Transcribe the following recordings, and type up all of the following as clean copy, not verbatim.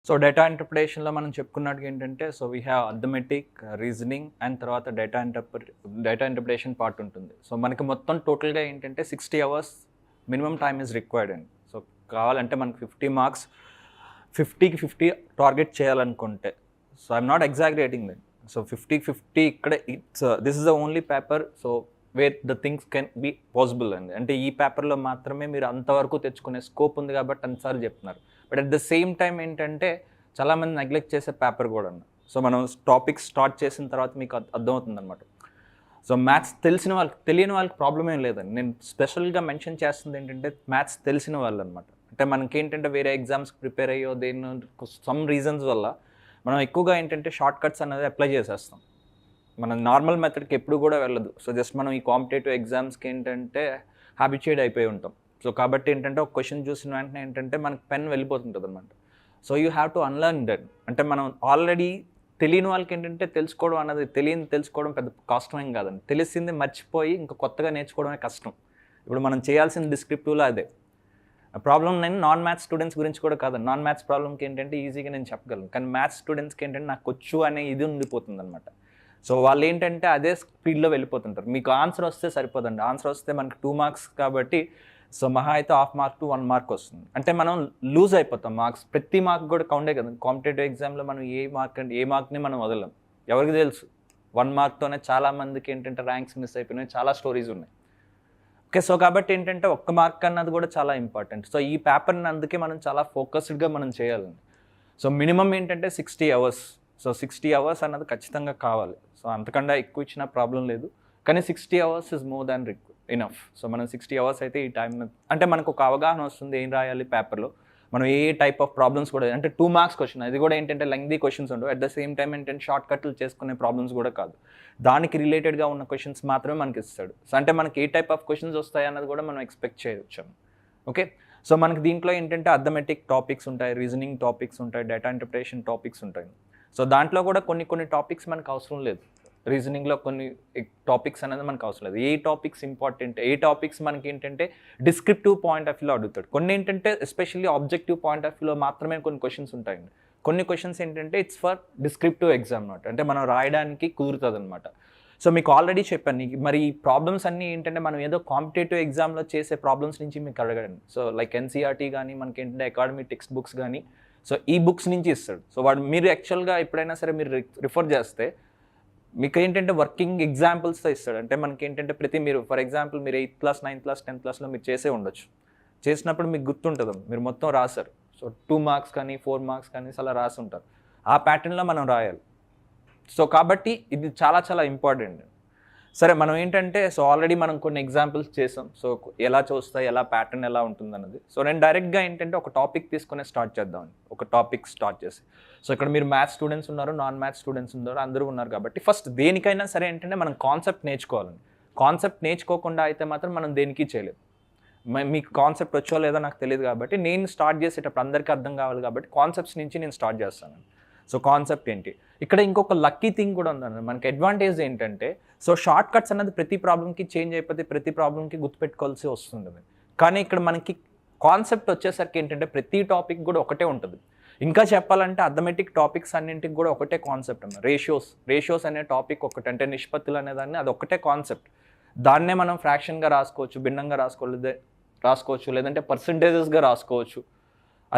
So data ఇంటర్ప్రిటేషన్లో మనం చెప్పుకున్నట్టుగా ఏంటంటే so we have arithmetic reasoning and తర్వాత డేటా ఇంటర్ప్రిటేషన్ పార్ట్ ఉంటుంది. సో మనకి మొత్తం టోటల్గా ఏంటంటే 60 hours minimum time is required అండి. సో కావాలంటే మనకి 50 మార్క్స్ 50కి 50 టార్గెట్ చేయాలనుకుంటే, so I'm not exaggerating that. So 50కి 50 ఇక్కడ this is the only paper so where the things can be possible అండి. అంటే ఈ పేపర్లో మాత్రమే మీరు అంతవరకు తెచ్చుకునే స్కోప్ ఉంది కాబట్టి అన్నిసార్లు చెప్తున్నారు. But at the same time ఏంటంటే చాలామంది నెగ్లెక్ట్ చేసే పేపర్ కూడా ఉంది. సో మనం టాపిక్స్ స్టార్ట్ చేసిన తర్వాత మీకు అర్థమవుతుంది అనమాట. సో మ్యాథ్స్ తెలిసిన వాళ్ళకి తెలియని వాళ్ళకి ప్రాబ్లం ఏం లేదండి. నేను స్పెషల్గా మెన్షన్ చేస్తుంది ఏంటంటే మ్యాథ్స్ తెలిసిన వాళ్ళు అనమాట. అంటే మనకి ఏంటంటే వేరే ఎగ్జామ్స్కి ప్రిపేర్ అయ్యో దేని సమ్ రీజన్స్ వల్ల మనం ఎక్కువగా ఏంటంటే షార్ట్ కట్స్ అనేది అప్లై చేసేస్తాం. మనం నార్మల్ మెథడ్కి ఎప్పుడు కూడా వెళ్ళదు. సో జస్ట్ మనం ఈ కాంపిటేటివ్ ఎగ్జామ్స్కి ఏంటంటే హ్యాబిచ్యుయేట్ అయిపోయి ఉంటాం. సో కాబట్టి ఏంటంటే ఒక క్వశ్చన్ చూసిన వెంటనే ఏంటంటే మనకి పెన్ వెళ్ళిపోతుంటుంది అనమాట. So you have to unlearn that. అంటే మనం ఆల్రెడీ తెలియని వాళ్ళకి ఏంటంటే తెలుసుకోవడం అన్నది తెలుసుకోవడం పెద్ద కష్టమేం కాదండి. తెలిసింది మర్చిపోయి ఇంకా కొత్తగా నేర్చుకోవడమే కష్టం. ఇప్పుడు మనం చేయాల్సిన డిస్క్రిప్టివ్లో అదే ప్రాబ్లం. నేను నాన్ మ్యాథ్స్ స్టూడెంట్స్ గురించి కూడా కాదండి. నాన్ మ్యాథ్స్ ప్రాబ్లమ్కి ఏంటంటే ఈజీగా నేను చెప్పగలను, కానీ మ్యాథ్స్ స్టూడెంట్స్కి ఏంటంటే నాకు వచ్చు అనే ఇది ఉండిపోతుంది అనమాట. సో వాళ్ళు ఏంటంటే అదే స్పీడ్లో వెళ్ళిపోతుంటారు. మీకు ఆన్సర్ వస్తే సరిపోదండి. ఆన్సర్ వస్తే మనకి 2 మార్క్స్ కాబట్టి సో మహా అయితే 1/2 మార్క్ టు 1 మార్క్ వస్తుంది. అంటే మనం లూజ్ అయిపోతాం. మార్క్స్ ప్రతి మార్క్ కూడా కౌంటే కదా. కాంపిటేటివ్ ఎగ్జామ్లో మనం ఏ మార్క్ని మనం వదలం. ఎవరికి తెలుసు 1 మార్క్తోనే చాలామందికి ఏంటంటే ర్యాంక్స్ మిస్ అయిపోయినాయి, చాలా స్టోరీస్ ఉన్నాయి. ఓకే, సో కాబట్టి ఏంటంటే ఒక్క మార్క్ అన్నది కూడా చాలా ఇంపార్టెంట్. సో ఈ పేపర్ని అందుకే మనం చాలా ఫోకస్డ్గా మనం చేయాలండి. సో మినిమం ఏంటంటే 60 అవర్స్. సో 60 అవర్స్ అన్నది ఖచ్చితంగా కావాలి. సో అంతకన్నా ఎక్కువ ఇచ్చిన ప్రాబ్లం లేదు, కానీ 60 hours is more than enough. So మనం 60 అవర్స్ అయితే ఈ టైం అంటే మనకు ఒక అవగాహన వస్తుంది ఏం రాయాలి పేపర్లో, మనం ఏ టైప్ ఆఫ్ ప్రాబ్లమ్స్ కూడా అంటే 2 మార్క్స్ క్వశ్చన్. అది కూడా ఏంటంటే లెంగ్దీ క్వశ్చన్స్ ఉండవు. అట్ ద సేమ్ టైం ఏంటంటే షార్ట్ కట్లు చేసుకునే ప్రాబ్లమ్స్ కూడా కాదు. దానికి రిలేటెడ్గా ఉన్న క్వశ్చన్స్ మాత్రమే మనకి ఇస్తాడు. సో అంటే మనకి ఏ టైప్ ఆఫ్ క్వశ్చన్స్ వస్తాయి అన్నది కూడా మనం ఎక్స్పెక్ట్ చేయవచ్చు. ఓకే, సో మనకి దీంట్లో ఏంటంటే అర్థమెటిక్ టాపిక్స్ ఉంటాయి, రీజనింగ్ టాపిక్స్ ఉంటాయి, డేటా ఇంటర్ప్రిటేషన్ టాపిక్స్ ఉంటాయి. సో దాంట్లో కూడా కొన్ని టాపిక్స్ మనకు అవసరం లేదు. రీజనింగ్లో కొన్ని టాపిక్స్ అనేది మనకు అవసరం లేదు. ఏ టాపిక్స్ ఇంపార్టెంట్, ఏ టాపిక్స్ మనకి ఏంటంటే డిస్క్రిప్టివ్ పాయింట్ ఆఫ్ వ్యూలో అడుగుతాడు. కొన్ని ఏంటంటే ఎస్పెషల్లీ ఆబ్జెక్టివ్ పాయింట్ ఆఫ్ వ్యూలో మాత్రమే కొన్ని క్వశ్చన్స్ ఉంటాయండి. కొన్ని క్వశ్చన్స్ ఏంటంటే ఇట్స్ ఫర్ డిస్క్రిప్టివ్ ఎగ్జామ్ అనమాట. అంటే మనం రాయడానికి కుదురుతుంది అనమాట. సో మీకు ఆల్రెడీ చెప్పాను, మరి ఈ ప్రాబ్లమ్స్ అన్నీ ఏంటంటే మనం ఏదో కాంపిటేటివ్ ఎగ్జామ్లో చేసే ప్రాబ్లమ్స్ నుంచి మీకు అడగండి. సో లైక్ ఎన్సీఆర్టీ కానీ మనకి ఏంటంటే అకాడమిక్ టెక్స్ట్ బుక్స్ కానీ సో ఈ బుక్స్ నుంచి ఇస్తాడు. సో వాడు మీరు యాక్చువల్గా ఎప్పుడైనా సరే మీరు రిఫర్ చేస్తే మీకు ఏంటంటే వర్కింగ్ ఎగ్జాంపుల్స్తో ఇస్తాడు. అంటే మనకి ఏంటంటే మీరు ఫర్ ఎగ్జాంపుల్ మీరు 8th class 9th class 10th క్లాస్లో మీరు చేసే ఉండొచ్చు. చేసినప్పుడు మీకు గుర్తుంటుంది, మీరు మొత్తం రాశారు. సో 2 మార్క్స్ కానీ 4 మార్క్స్ కానీ అలా రాసి ఉంటారు. ఆ ప్యాటర్న్లో మనం రాయాలి. సో కాబట్టి ఇది చాలా చాలా ఇంపార్టెంట్. సరే, మనం ఏంటంటే సో ఆల్రెడీ మనం కొన్ని ఎగ్జాంపుల్స్ చేసాం. సో ఎలా చూస్తాయి, ఎలా ప్యాటర్న్ ఎలా ఉంటుంది అన్నది. సో నేను డైరెక్ట్గా ఏంటంటే ఒక టాపిక్ తీసుకునే స్టార్ట్ చేద్దామండి. ఒక టాపిక్ స్టార్ట్ చేసి సో ఇక్కడ మీరు మ్యాథ్స్ స్టూడెంట్స్ ఉన్నారు, నాన్ మ్యాథ్స్ స్టూడెంట్స్ ఉన్నారు, అందరూ ఉన్నారు కాబట్టి ఫస్ట్ దేనికైనా సరే ఏంటంటే మనం కాన్సెప్ట్ నేర్చుకోవాలండి. కాన్సెప్ట్ నేర్చుకోకుండా అయితే మాత్రం మనం దేనికి చేయలేదు. మీకు కాన్సెప్ట్ వచ్చో లేదో నాకు తెలియదు కాబట్టి నేను స్టార్ట్ చేసేటప్పుడు అందరికీ అర్థం కావాలి కాబట్టి కాన్సెప్ట్స్ నుంచి నేను స్టార్ట్ చేస్తాను. సో కాన్సెప్ట్ ఏంటి, ఇక్కడ ఇంకొక లక్కీ థింగ్ కూడా ఉందండి. మనకి అడ్వాంటేజ్ ఏంటంటే సో షార్ట్ కట్స్ అన్నది ప్రతి ప్రాబ్లంకి చేంజ్ అయిపోతే ప్రతి ప్రాబ్లంకి గుర్తుపెట్టుకోవాల్సి వస్తుంది. కానీ ఇక్కడ మనకి కాన్సెప్ట్ వచ్చేసరికి ఏంటంటే ప్రతి టాపిక్ కూడా ఒకటే ఉంటుంది. ఇంకా చెప్పాలంటే అర్థమెటిక్ టాపిక్స్ అన్నింటికి కూడా ఒకటే కాన్సెప్ట్ అన్నమాట. రేషియోస్ అనే టాపిక్ ఒకటి, అంటే నిష్పత్తులు అనేదాన్ని అది ఒకటే కాన్సెప్ట్. దాన్నే మనం ఫ్రాక్షన్గా రాసుకోవచ్చు, భిన్నంగా రాసుకోవచ్చు, లేదంటే పర్సంటేజెస్గా రాసుకోవచ్చు.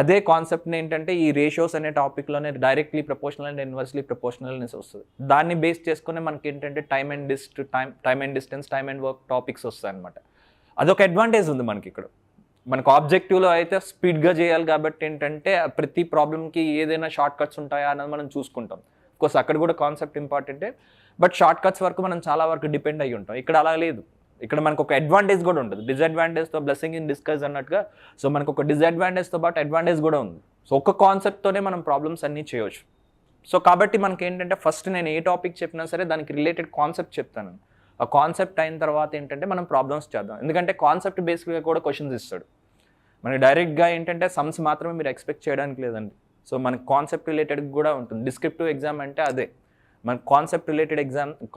అదే కాన్సెప్ట్ని ఏంటంటే ఈ రేషియోస్ అనే టాపిక్లోనే directly proportional and inversely proportional అనేసి వస్తుంది. దాన్ని బేస్ చేసుకుని మనకి ఏంటంటే time and distance, time and work topics వస్తాయి అనమాట. అదొక అడ్వాంటేజ్ ఉంది మనకి ఇక్కడ. మనకు ఆబ్జెక్టివ్లో అయితే స్పీడ్గా చేయాలి కాబట్టి ఏంటంటే ప్రతి ప్రాబ్లంకి ఏదైనా షార్ట్ కట్స్ ఉంటాయా అన్నది మనం చూసుకుంటాం. కోర్స్ అక్కడ కూడా కాన్సెప్ట్ ఇంపార్టెంటే, బట్ షార్ట్ కట్స్ వరకు మనం చాలా వరకు డిపెండ్ అయ్యి ఉంటాం. ఇక్కడ అలా లేదు. ఇక్కడ మనకు ఒక అడ్వాంటేజ్ కూడా ఉంటుంది. డిసడ్వాంటేజ్తో బ్లెస్సింగ్ ఇన్ డిస్కస్ అన్నట్టుగా సో మనకు ఒక డిసడ్వాంటేజ్తో పాటు అడ్వాంటేజ్ కూడా ఉంది. సో ఒక కాన్సెప్ట్తోనే మనం ప్రాబ్లమ్స్ అన్నీ చేయవచ్చు. సో కాబట్టి మనకి ఏంటంటే ఫస్ట్ నేను ఏ టాపిక్ చెప్పినా సరే దానికి రిలేటెడ్ కాన్సెప్ట్ చెప్తాను. ఆ కాన్సెప్ట్ అయిన తర్వాత ఏంటంటే మనం ప్రాబ్లమ్స్ చేద్దాం. ఎందుకంటే కాన్సెప్ట్ బేస్డ్గా కూడా క్వశ్చన్స్ ఇస్తాడు. మనకి డైరెక్ట్గా ఏంటంటే సమ్స్ మాత్రమే మీరు ఎక్స్పెక్ట్ చేయడానికి లేదండి. సో మనకి కాన్సెప్ట్ రిలేటెడ్ కూడా ఉంటుంది. డిస్క్రిప్టివ్ ఎగ్జామ్ అంటే అదే మనకి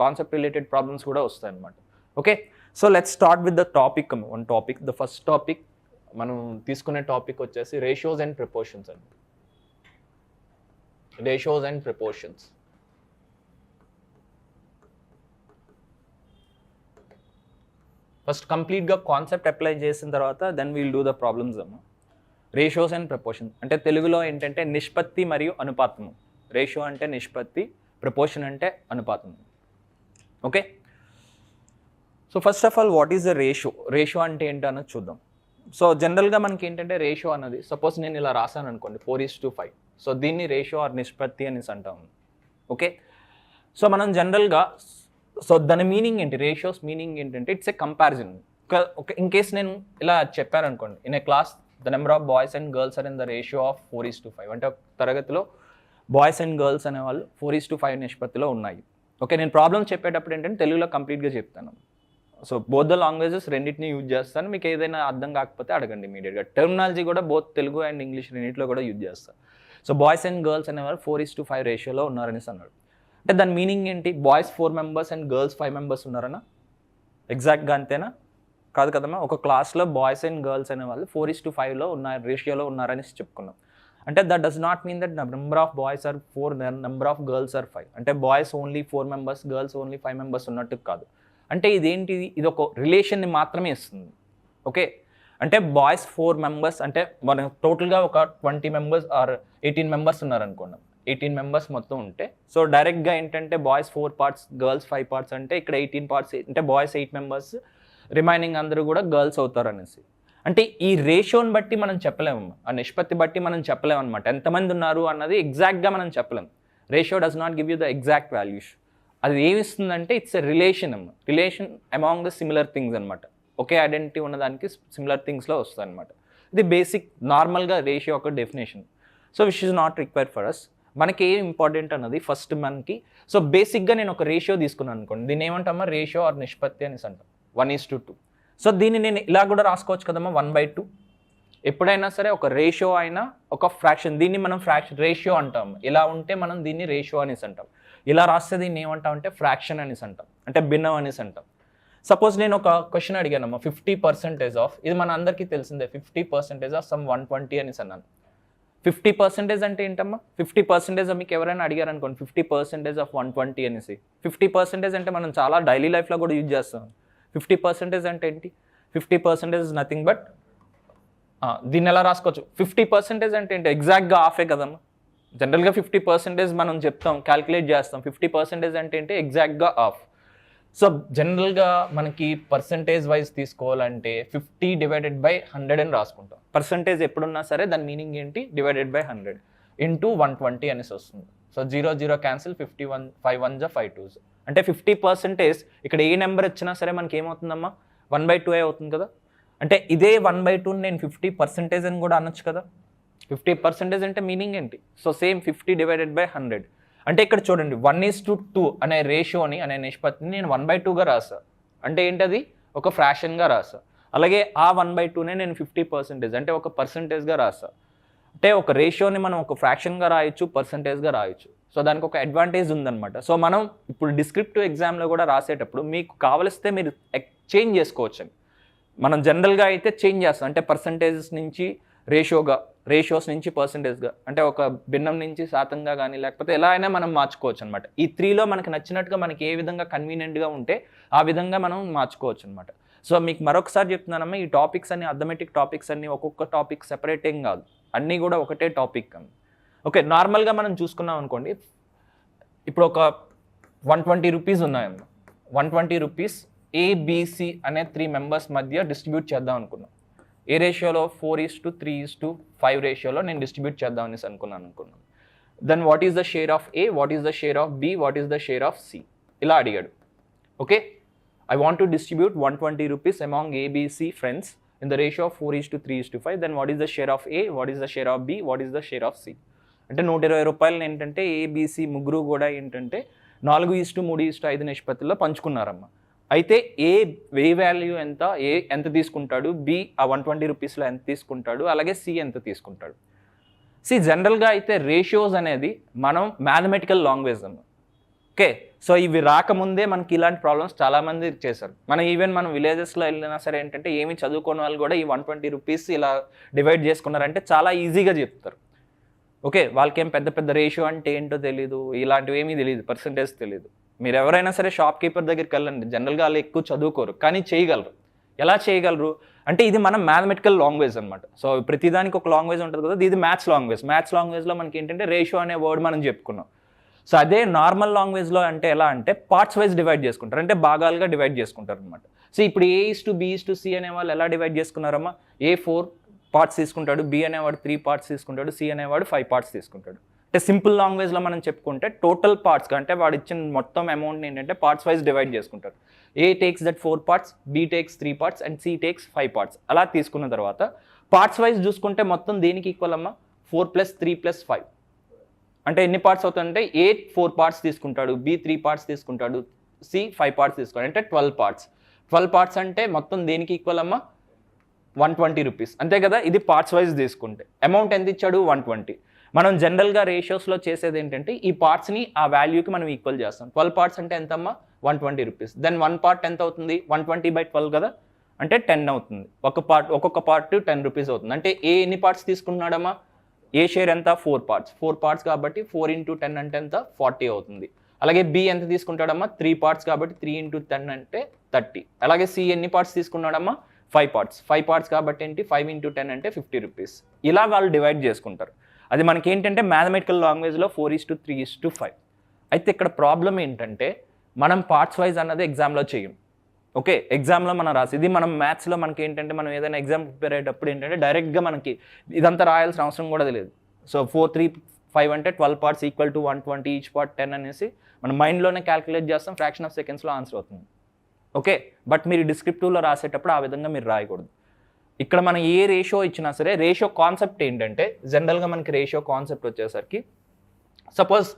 కాన్సెప్ట్ రిలేటెడ్ ప్రాబ్లమ్స్ కూడా వస్తాయి అన్నమాట. Okay, so let's start with the topic. The first topic మనం తీసుకునే టాపిక్ వచ్చేసి రేషియోస్ అండ్ ప్రపోర్షన్స్ అండి. Ratios and proportions. ఫస్ట్ కంప్లీట్గా కాన్సెప్ట్ అప్లై చేసిన తర్వాత then we'll do the problems అమ్మ. రేషియోస్ అండ్ ప్రపోర్షన్ అంటే తెలుగులో ఏంటంటే నిష్పత్తి మరియు అనుపాతము. రేషియో అంటే నిష్పత్తి, ప్రపోర్షన్ అంటే అనుపాతం. Okay, so first of all what is the ratio? Ratio అంటే ఏంటి అన్నది చూద్దాం. సో జనరల్గా మనకి ఏంటంటే రేషియో అన్నది, సపోజ్ నేను ఇలా రాశాను అనుకోండి 4:5, సో దీన్ని రేషియో ఆర్ నిష్పత్తి అనేసి అంటాము. ఓకే, సో మనం జనరల్గా సో దాని మీనింగ్ ఏంటి? రేషియోస్ మీనింగ్ ఏంటంటే it's a comparison. In case నేను ఇలా చెప్పాను అనుకోండి, in a class the number of boys and girls are in the ratio of 4:5, అంటే తరగతిలో బాయ్స్ అండ్ గర్ల్స్ అనేవాళ్ళు 4:5 నిష్పత్తిలో ఉన్నాయి. ఓకే, నేను ప్రాబ్లమ్ చెప్పేటప్పుడు ఏంటంటే తెలుగులో కంప్లీట్గా చెప్తాను. సో బోత్ ద లాంగ్వేజెస్ రెండింటిని యూజ్ చేస్తాను. మీకు ఏదైనా అర్థం కాకపోతే అడగండి ఇమీడియట్గా. టెర్మినాలజీ కూడా బోత్ తెలుగు అండ్ ఇంగ్లీష్ రెండింటిలో కూడా యూజ్ చేస్తాను. సో బాయ్స్ అండ్ గర్ల్స్ అనేవారు 4:5 రేషియోలో ఉన్నారనేసి అన్నాడు. అంటే దాని మీనింగ్ ఏంటి? Boys 4 members and girls 5 members ఉన్నారనా? ఎగ్జాక్ట్గా అంతేనా? కాదు కదమ్మా. ఒక క్లాస్లో బాయ్స్ అండ్ గర్ల్స్ అనేవాళ్ళు 4:5లో ఉన్నారు, రేషియోలో ఉన్నారనేసి చెప్పుకున్నాం. అంటే that does not mean that number of boys are 4, number of girls are 5. అంటే boys only 4 members, girls only 5 members ఉన్నట్టు కాదు. అంటే ఇదేంటి? ఇది ఒక రిలేషన్ని మాత్రమే ఇస్తుంది. ఓకే, అంటే బాయ్స్ 4 మెంబర్స్ అంటే మనం టోటల్గా ఒక 20 మెంబర్స్ ఆర్ 18 మెంబర్స్ ఉన్నారనుకున్నాం. 18 మెంబర్స్ మొత్తం ఉంటే సో డైరెక్ట్గా ఏంటంటే బాయ్స్ 4 పార్ట్స్, గర్ల్స్ 5 పార్ట్స్, అంటే ఇక్కడ 18 పార్ట్స్, అంటే బాయ్స్ 8 మెంబర్స్, రిమైనింగ్ అందరూ కూడా గర్ల్స్ అవుతారు అనేసి. అంటే ఈ రేషియోని బట్టి మనం చెప్పలేము, ఆ నిష్పత్తి బట్టి మనం చెప్పలేము అనమాట. ఎంతమంది ఉన్నారు అన్నది ఎగ్జాక్ట్గా మనం చెప్పలేం. Ratio does not give you the exact values. అది ఏమిస్తుందంటే it's a relation among the similar things అనమాట. ఒకే ఐడెంటిటీ ఉన్నదానికి సిమిలర్ థింగ్స్లో వస్తుంది అనమాట. ఇది బేసిక్ నార్మల్గా రేషియో ఒక definition. So which is not required for us. మనకి ఏం ఇంపార్టెంట్ అన్నది ఫస్ట్ మనకి. సో బేసిక్గా నేను ఒక రేషియో తీసుకున్నాను అనుకోండి, దీన్ని ఏమంటామా? రేషియో ఆర్ నిష్పత్తి అనేసి అంటాం. 1:2. సో దీన్ని నేను ఇలా కూడా రాసుకోవచ్చు కదమ్మా, 1/2. ఎప్పుడైనా సరే ఒక రేషియో అయినా ఒక ఫ్రాక్షన్, దీన్ని మనం రేషియో అంటాం. ఇలా ఉంటే మనం దీన్ని రేషియో అనేసి అంటాం. ఇలా రాస్తే దీన్ని ఏమంటాం అంటే ఫ్రాక్షన్ అనేసి అంటాం, అంటే భిన్నం అనేసి అంటాం. సపోజ్ నేను ఒక క్వశ్చన్ అడిగానమ్మా, 50% ఆఫ్, ఇది మన అందరికీ తెలిసిందే, 50% ఆఫ్ సమ్ 120 అనేసి అన్నాను. 50% అంటే ఏంటమ్మా? 50% మీకు ఎవరైనా అడిగారు అనుకోండి, 50% ఆఫ్ 120 అనేసి. 50% అంటే మనం చాలా డైలీ లైఫ్లో కూడా యూజ్ చేస్తాం. 50% అంటే ఏంటి? 50% ఇస్ నథింగ్ బట్, దీన్ని ఎలా రాసుకోవచ్చు? 50% అంటే ఏంటి? ఎగ్జాక్ట్గా హాఫే కదమ్మా. జనరల్గా 50% మనం చెప్తాం, క్యాల్కులేట్ చేస్తాం. 50% అంటే ఏంటి? ఎగ్జాక్ట్గా హాఫ్. సో జనరల్గా మనకి పర్సంటేజ్ వైజ్ తీసుకోవాలంటే 50 డివైడెడ్ బై 100 అని రాసుకుంటాం. పర్సంటేజ్ ఎప్పుడున్నా సరే దాని మీనింగ్ ఏంటి? డివైడెడ్ బై 100 ఇంటూ 120 అనేసి వస్తుంది. So 0 0 cancel, 51 5 1 5 2. అంటే 50% ఇక్కడ ఏ నెంబర్ వచ్చినా సరే మనకి ఏమవుతుందమ్మా? 1/2 అవుతుంది కదా. అంటే ఇదే 1/2 నేను 50% అని కూడా అనొచ్చు కదా. 50% అంటే మీనింగ్ ఏంటి? So same 50 divided by 100. అంటే ఇక్కడ చూడండి, 1:2 అనే రేషియోని, అనే నిష్పత్తిని నేను 1/2గా రాసా. అంటే ఏంటది? ఒక ఫ్రాక్షన్గా రాసా. అలాగే ఆ 1/2నే నేను 50% అంటే ఒక పర్సంటేజ్గా రాసా. అంటే ఒక రేషియోని మనం ఒక ఫ్రాక్షన్గా రాయొచ్చు, పర్సంటేజ్గా రాయొచ్చు. సో దానికి ఒక అడ్వాంటేజ్ ఉందన్నమాట. సో మనం ఇప్పుడు డిస్క్రిప్టివ్ ఎగ్జామ్లో కూడా రాసేటప్పుడు మీకు కావలిస్తే మీరు చేంజ్ చేసుకోవచ్చు. మనం జనరల్గా అయితే చేంజ్ చేస్తాం, అంటే పర్సంటేజెస్ నుంచి రేషియోస్ నుంచి పర్సంటేజ్గా, అంటే ఒక భిన్నం నుంచి శాతంగా కానీ, లేకపోతే ఎలా అయినా మనం మార్చుకోవచ్చు అనమాట. ఈ 3లో మనకు నచ్చినట్టుగా మనకి ఏ విధంగా కన్వీనియంట్గా ఉంటే ఆ విధంగా మనం మార్చుకోవచ్చు అనమాట. సో మీకు మరొకసారి చెప్తున్నానమ్మా, ఈ టాపిక్స్ అన్ని, అథమెటిక్ టాపిక్స్ అన్ని ఒక్కొక్క టాపిక్ సెపరేట్ ఏం కాదు, అన్నీ కూడా ఒకటే టాపిక్ అని. ఓకే, నార్మల్గా మనం చూసుకున్నాం అనుకోండి, ఇప్పుడు ఒక 120 రూపీస్ ఉన్నాయమ్మా. 120 రూపీస్ ఏబిసి అనే 3 మెంబర్స్ మధ్య డిస్ట్రిబ్యూట్ చేద్దాం అనుకున్నాం. ఏ రేషియోలో? 4:3:5 రేషియోలో నేను డిస్ట్రిబ్యూట్ చేద్దాం అనేసి అనుకున్నాను. Then what is the share of A, what is the share of B, what is the share of C, ఇలా అడిగాడు. Okay, I want to distribute 120 rupees among ABC friends in the ratio of 4:3:5. Then what is the share of A, what is the share of B, what is the share of C. అంటే 120 రూపాయలు ఏంటంటే ABC ముగ్గురు కూడా ఏంటంటే 4:3:5 నిష్పత్తిలో పంచుకున్నారమ్మా. అయితే ఏ value ఎంత తీసుకుంటాడు, బి ఆ 120 రూపీస్లో ఎంత తీసుకుంటాడు, అలాగే సి ఎంత తీసుకుంటాడు. జనరల్గా అయితే రేషియోస్ అనేది మనం మ్యాథమెటికల్ లాంగ్వేజ్ అన్నమాట. ఓకే, సో ఇవి రాకముందే మనకి ఇలాంటి ప్రాబ్లమ్స్ చాలామంది చేశారు. మనం విలేజెస్లో వెళ్ళినా సరే ఏంటంటే ఏమి చదువుకోని వాళ్ళు కూడా ఈ 120 రూపీస్ ఇలా డివైడ్ చేసుకున్నారంటే చాలా ఈజీగా చెప్తారు. ఓకే, వాళ్ళకి ఏం పెద్ద పెద్ద రేషియో అంటే ఏంటో తెలియదు, ఇలాంటివి ఏమీ తెలియదు, పర్సంటేజ్ తెలియదు. మీరు ఎవరైనా సరే షాప్ కీపర్ దగ్గరికి వెళ్ళండి, జనరల్గా వాళ్ళు ఎక్కువ చదువుకోరు కానీ చేయగలరు. ఎలా చేయగలరు అంటే ఇది మన మ్యాథమెటికల్ లాంగ్వేజ్ అనమాట. సో ప్రతిదానికి ఒక లాంగ్వేజ్ ఉంటుంది కదా, ఇది మ్యాథ్స్ లాంగ్వేజ్. మ్యాథ్స్ లాంగ్వేజ్లో మనకి ఏంటంటే రేషియో అనే వర్డ్ మనం చెప్పుకున్నాం. సో అదే నార్మల్ లాంగ్వేజ్లో అంటే ఎలా అంటే పార్ట్స్ వైజ్ డివైడ్ చేసుకుంటారు, అంటే భాగాలుగా డివైడ్ చేసుకుంటారు అనమాట. సో ఇప్పుడు A:B:C అనే వాళ్ళు ఎలా డివైడ్ చేసుకున్నారమ్మా, A 4 పార్ట్స్ తీసుకుంటాడు, B అనేవాడు 3 పార్ట్స్ తీసుకుంటాడు, C అనేవాడు 5 పార్ట్స్ తీసుకుంటాడు. అంటే సింపుల్ లాంగ్వేజ్లో మనం చెప్పుకుంటే టోటల్ పార్ట్స్ అంటే వాడు ఇచ్చిన మొత్తం అమౌంట్ని ఏంటంటే పార్ట్స్ వైజ్ డివైడ్ చేసుకుంటారు. A takes that 4 parts, B takes 3 parts and C takes 5 parts. అలా తీసుకున్న తర్వాత పార్ట్స్ వైజ్ చూసుకుంటే మొత్తం దేనికి ఈక్వల్ అమ్మా, 4 + 3 + 5. అంటే ఎన్ని పార్ట్స్ అవుతాయంటే A 4 పార్ట్స్ తీసుకుంటాడు, B 3 పార్ట్స్ తీసుకుంటాడు, C 5 పార్ట్స్ తీసుకుంటాడు, అంటే 12 పార్ట్స్. 12 పార్ట్స్ అంటే మొత్తం దేనికి ఈక్వల్ అమ్మా, 120 రూపీస్, అంతే కదా. ఇది పార్ట్స్ వైజ్ తీసుకుంటే అమౌంట్ ఎంత ఇచ్చాడు, 120. మనం జనరల్గా రేషియోస్లో చేసేది ఏంటంటే ఈ పార్ట్స్ని ఆ వాల్యూకి మనం ఈక్వల్ చేస్తాం. 12 పార్ట్స్ అంటే ఎంతమ్మా, 120 రూపీస్. దెన్ 1 పార్ట్ ఎంత అవుతుంది, 120/12 కదా, అంటే 10 అవుతుంది. ఒక్కొక్క పార్ట్ 10 రూపీస్ అవుతుంది. అంటే ఏ ఎన్ని పార్ట్స్ తీసుకున్నాడమ్మా, ఏ షేర్ ఎంత, 4 పార్ట్స్. 4 పార్ట్స్ కాబట్టి 4 × 10 అంటే ఎంత, 40 అవుతుంది. అలాగే బి ఎంత తీసుకుంటాడమ్మా, 3 పార్ట్స్ కాబట్టి 3 × 10 అంటే 30. అలాగే సి ఎన్ని పార్ట్స్ తీసుకున్నాడమ్మా, 5 పార్ట్స్. 5 పార్ట్స్ కాబట్టి ఏంటి, 5 × 10 అంటే 50 రూపీస్. ఇలా వాళ్ళు డివైడ్ చేసుకుంటారు. అది మనకి ఏంటంటే మ్యాథమెటికల్ లాంగ్వేజ్లో 4:3:5. అయితే ఇక్కడ ప్రాబ్లం ఏంటంటే మనం పార్ట్స్ వైజ్ అన్నది ఎగ్జామ్లో చేయం. ఓకే, ఎగ్జామ్లో మనం రాసి ఇది మనం మ్యాథ్స్లో మనకి ఏంటంటే మనం ఏదైనా ఎగ్జామ్ ప్రిపేర్ అయ్యేటప్పుడు ఏంటంటే డైరెక్ట్గా మనకి ఇదంతా రాయాల్సిన అవసరం కూడా తెలియదు. సో 4, 3, 5 అంటే 12 parts equal to 120, each part 10 అనేసి మన మైండ్లోనే క్యాల్కులేట్ చేస్తాం, ఫ్రాక్షన్ ఆఫ్ సెకండ్స్లో ఆన్సర్ అవుతుంది. ఓకే, బట్ మీరు డిస్క్రిప్టివ్లో రాసేటప్పుడు ఆ విధంగా మీరు రాయకూడదు. ఇక్కడ మనం ఏ రేషియో ఇచ్చినా సరే రేషియో కాన్సెప్ట్ ఏంటంటే జనరల్గా మనకి రేషియో కాన్సెప్ట్ వచ్చేసరికి సపోజ్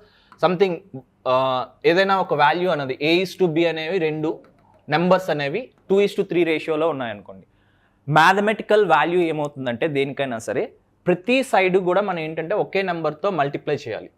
సంథింగ్ ఏదైనా ఒక వాల్యూ అనేది A:B అనేవి 2 నెంబర్స్ అనేవి 2:3 రేషియోలో ఉన్నాయనుకోండి. మ్యాథమెటికల్ వాల్యూ ఏమవుతుందంటే దేనికైనా సరే ప్రతి సైడ్ కూడా మనం ఏంటంటే ఒకే నెంబర్తో మల్టిప్లై చేయాలి.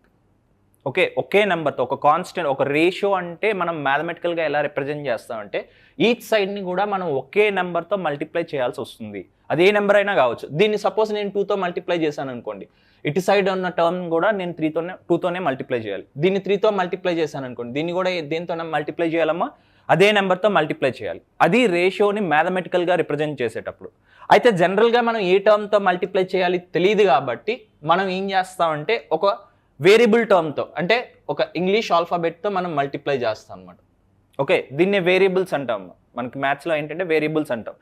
ఓకే, ఒకే నెంబర్తో ఒక కాన్స్టెంట్ ఒక రేషియో అంటే మనం మ్యాథమెటికల్గా ఎలా రిప్రజెంట్ చేస్తామంటే ఈచ్ సైడ్ని కూడా మనం ఒకే నెంబర్తో మల్టిప్లై చేయాల్సి వస్తుంది. అదే నెంబర్ అయినా కావచ్చు. దీన్ని సపోజ్ నేను 2తో మల్టిప్లై చేశాను అనుకోండి, ఇటు సైడ్ ఉన్న టర్మ్ కూడా నేను 2తోనే మల్టిప్లై చేయాలి. దీన్ని 3తో మల్టిప్లై చేశాను అనుకోండి, దీన్ని కూడా దేనితోనే మల్టిప్లై చేయాలమ్మా, అదే నెంబర్తో మల్టిప్లై చేయాలి. అది రేషియోని మ్యాథమెటికల్గా రిప్రజెంట్ చేసేటప్పుడు. అయితే జనరల్గా మనం ఏ టర్మ్తో మల్టిప్లై చేయాలి తెలియదు కాబట్టి మనం ఏం చేస్తామంటే ఒక వేరియబుల్ టర్మ్తో అంటే ఒక ఇంగ్లీష్ ఆల్ఫాబెట్తో మనం మల్టిప్లై చేస్తాం అనమాట. ఓకే, దీన్ని వేరియబుల్స్ అంటాం. మనకి మ్యాథ్స్లో ఏంటంటే వేరియబుల్స్ అంటాం.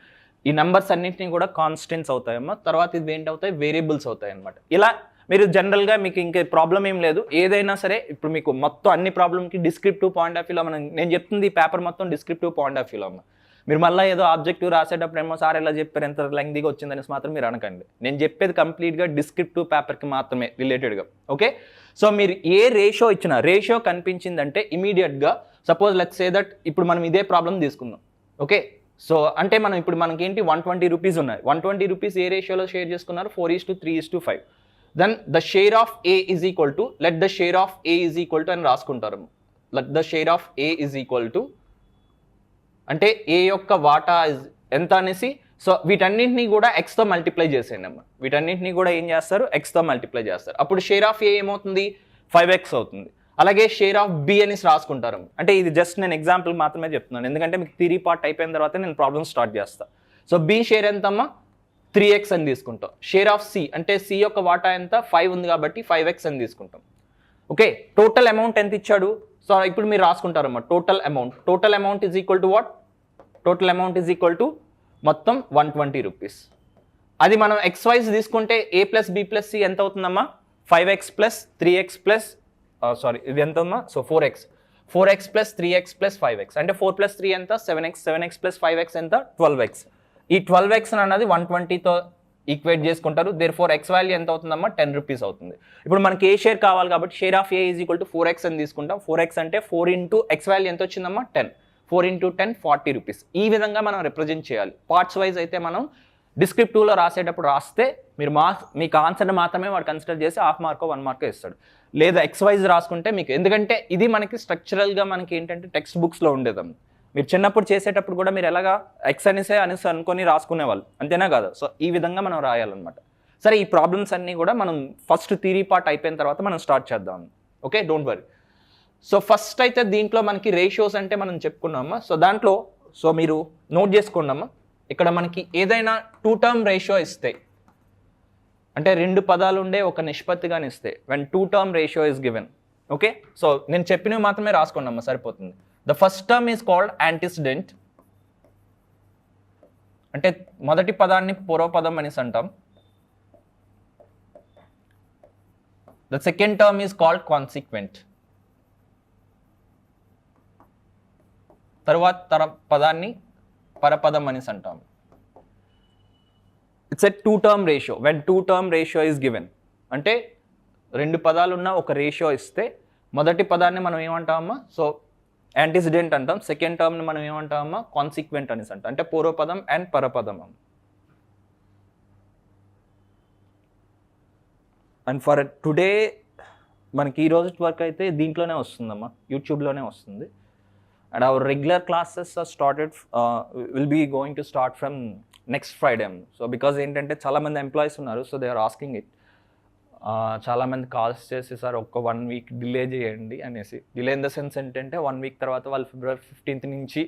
ఈ నెంబర్స్ అన్నింటినీ కూడా కాన్స్టెంట్స్ అవుతాయమ్మా, తర్వాత ఇది ఏంటి అవుతాయి, వేరియబుల్స్ అవుతాయి అనమాట. ఇలా మీరు జనరల్గా మీకు ఇంకే ప్రాబ్లం ఏం లేదు. ఏదైనా సరే ఇప్పుడు మీకు మొత్తం అన్ని ప్రాబ్లమ్కి డిస్క్రిప్టివ్ పాయింట్ ఆఫ్ వ్యూలో నేను చెప్తుంది ఈ పేపర్ మొత్తం డిస్క్రిప్టివ్ పాయింట్ ఆఫ్ వ్యూలో అమ్మ. మీరు మళ్ళీ ఏదో ఆబ్జెక్టివ్ రాసేటప్పుడు ఏమో సార్ ఎలా చెప్పారు ఎంత లెంగ్తీగా వచ్చిందనేసి మాత్రం మీరు అనకండి. నేను చెప్పేది కంప్లీట్గా డిస్క్రిప్టివ్ పేపర్కి మాత్రమే రిలేటెడ్గా. ఓకే, సో మీరు ఏ రేషియో ఇచ్చినా రేషియో కనిపించిందంటే ఇమీడియట్గా సపోజ్ లెట్స్ సే దట్ ఇప్పుడు మనం ఇదే ప్రాబ్లం తీసుకుందాం. ఓకే, సో అంటే మనం ఇప్పుడు మనకేంటి 120 రూపీస్ ఉన్నాయి. 120 రూపీస్ ఏ రేషియోలో షేర్ చేసుకున్నారు, 4:3:5. Then the share of A is equal to let the share of A is equal to అని రాసుకుంటారు. Let the share of A is equal to అంటే ఏ యొక్క వాటా ఎంత అనేసి. సో వీటన్నింటినీ కూడా ఎక్స్తో మల్టిప్లై చేసేయండి అమ్మ. వీటన్నింటినీ కూడా ఏం చేస్తారు, ఎక్స్తో మల్టిప్లై చేస్తారు. అప్పుడు షేర్ ఆఫ్ A ఏమవుతుంది, 5x అవుతుంది. అలాగే షేర్ ఆఫ్ B అనేసి రాసుకుంటారు. అంటే ఇది జస్ట్ నేను ఎగ్జాంపుల్ మాత్రమే చెప్తున్నాను, ఎందుకంటే మీకు థియరీ పార్ట్ అయిపోయిన తర్వాత నేను ప్రాబ్లమ్ స్టార్ట్ చేస్తాను. సో B షేర్ ఎంతమ్మా, 3x అని తీసుకుంటాం. షేర్ ఆఫ్ C అంటే C యొక్క వాటా ఎంత, 5 ఉంది కాబట్టి 5x అని తీసుకుంటాం. ఓకే, టోటల్ అమౌంట్ ఎంత ఇచ్చాడు, సో ఇప్పుడు మీరు రాసుకుంటారమ్మా total amount is equal to what, total amount is equal to మొత్తం 120 రూపీస్. అది మనం ఎక్స్ వైజ్ తీసుకుంటే A + B + C ఎంత అవుతుందమ్మా, 5x + 3x ఇది ఎంత అమ్మా, సో 4x + 3x + 5x అంటే 4 + 3 ఎంత, 7x + 5x ఎంత, 12x. ఈ 12x అన్నది 120తో ఈక్వేట్ చేసుకుంటారు. దేర్ఫోర్ ఎక్స్ వాల్యూ ఎంత అవుతుందమ్మా, 10 రూపీస్ అవుతుంది. ఇప్పుడు మనకి ఏ షేర్ కావాలి కాబట్టి share of A is equal to 4x అని తీసుకుంటాం. 4x అంటే 4 × ఎక్స్ వాల్యూ ఎంత వచ్చిందమ్మా, 10. 4 × 10 40 రూపీస్. ఈ విధంగా మనం రిప్రజెంట్ చేయాలి. పార్ట్స్ వైజ్ అయితే మనం డిస్క్రిప్టివ్లో రాసేటప్పుడు రాస్తే మీరు మీకు ఆన్సర్ని మాత్రమే వాడు కన్సిడర్ చేసి ½ మార్కో 1 మార్కో ఇస్తాడు. లేదా ఎక్స్ వైజ్ రాసుకుంటే మీకు, ఎందుకంటే ఇది మనకి స్ట్రక్చరల్గా మనకి ఏంటంటే టెక్స్ట్ బుక్స్లో ఉండేదమ్మా. మీరు చిన్నప్పుడు చేసేటప్పుడు కూడా మీరు ఎలాగా ఎక్స్ అనేసి అనుకొని రాసుకునేవాళ్ళు, అంతేనా కాదు. సో ఈ విధంగా మనం రాయాలన్నమాట. సరే ఈ ప్రాబ్లమ్స్ అన్నీ కూడా మనం ఫస్ట్ థియరీ పార్ట్ అయిపోయిన తర్వాత మనం స్టార్ట్ చేద్దాం. Okay, don't worry. So first అయితే దీంట్లో మనకి రేషియోస్ అంటే మనం చెప్పుకున్నామా. సో దాంట్లో సో మీరు నోట్ చేసుకోండమ్మా, ఇక్కడ మనకి ఏదైనా 2 టర్మ్ రేషియో ఇస్తే, అంటే 2 పదాలు ఉండే ఒక నిష్పత్తిగాని ఇస్తే, when 2 term ratio is given. Okay, so నేను చెప్పినవి మాత్రమే రాసుకోండమ్మా, సరిపోతుంది. The first term is called antecedent, అంటే మొదటి పదాన్ని పూర్వపదం అనేసి అంటాం. The second term is called consequent, తర్వాత పదాన్ని పరపదం అనేసి అంటాం. It's a 2 term ratio. When 2 term ratio is given, అంటే 2 పదాలు ఉన్న ఒక రేషియో ఇస్తే మొదటి పదాన్ని మనం ఏమంటామమ్మా, సో యాంటిసిడెంట్ అంటాం. సెకండ్ టర్మ్ని మనం ఏమంటామమ్మా, కాన్సిక్వెంట్ అనేసి అంటాం, అంటే పూర్వపదం అండ్ పరపదం. అండ్ ఫర్ టుడే మనకి ఈ రోజు వరకు అయితే దీంట్లోనే వస్తుందమ్మా, యూట్యూబ్లోనే వస్తుంది. And our regular classes are will be going to start from next Friday. So because ఏంటంటే చాలామంది ఎంప్లాయీస్ ఉన్నారు, so they are asking it. చాలామంది కాల్స్ చేసి సార్ ఒక్క 1 వీక్ డిలే చేయండి అనేసి. డిలే ఇన్ ద సెన్స్ ఏంటంటే 1 వీక్ తర్వాత వాళ్ళు February 15th నుంచి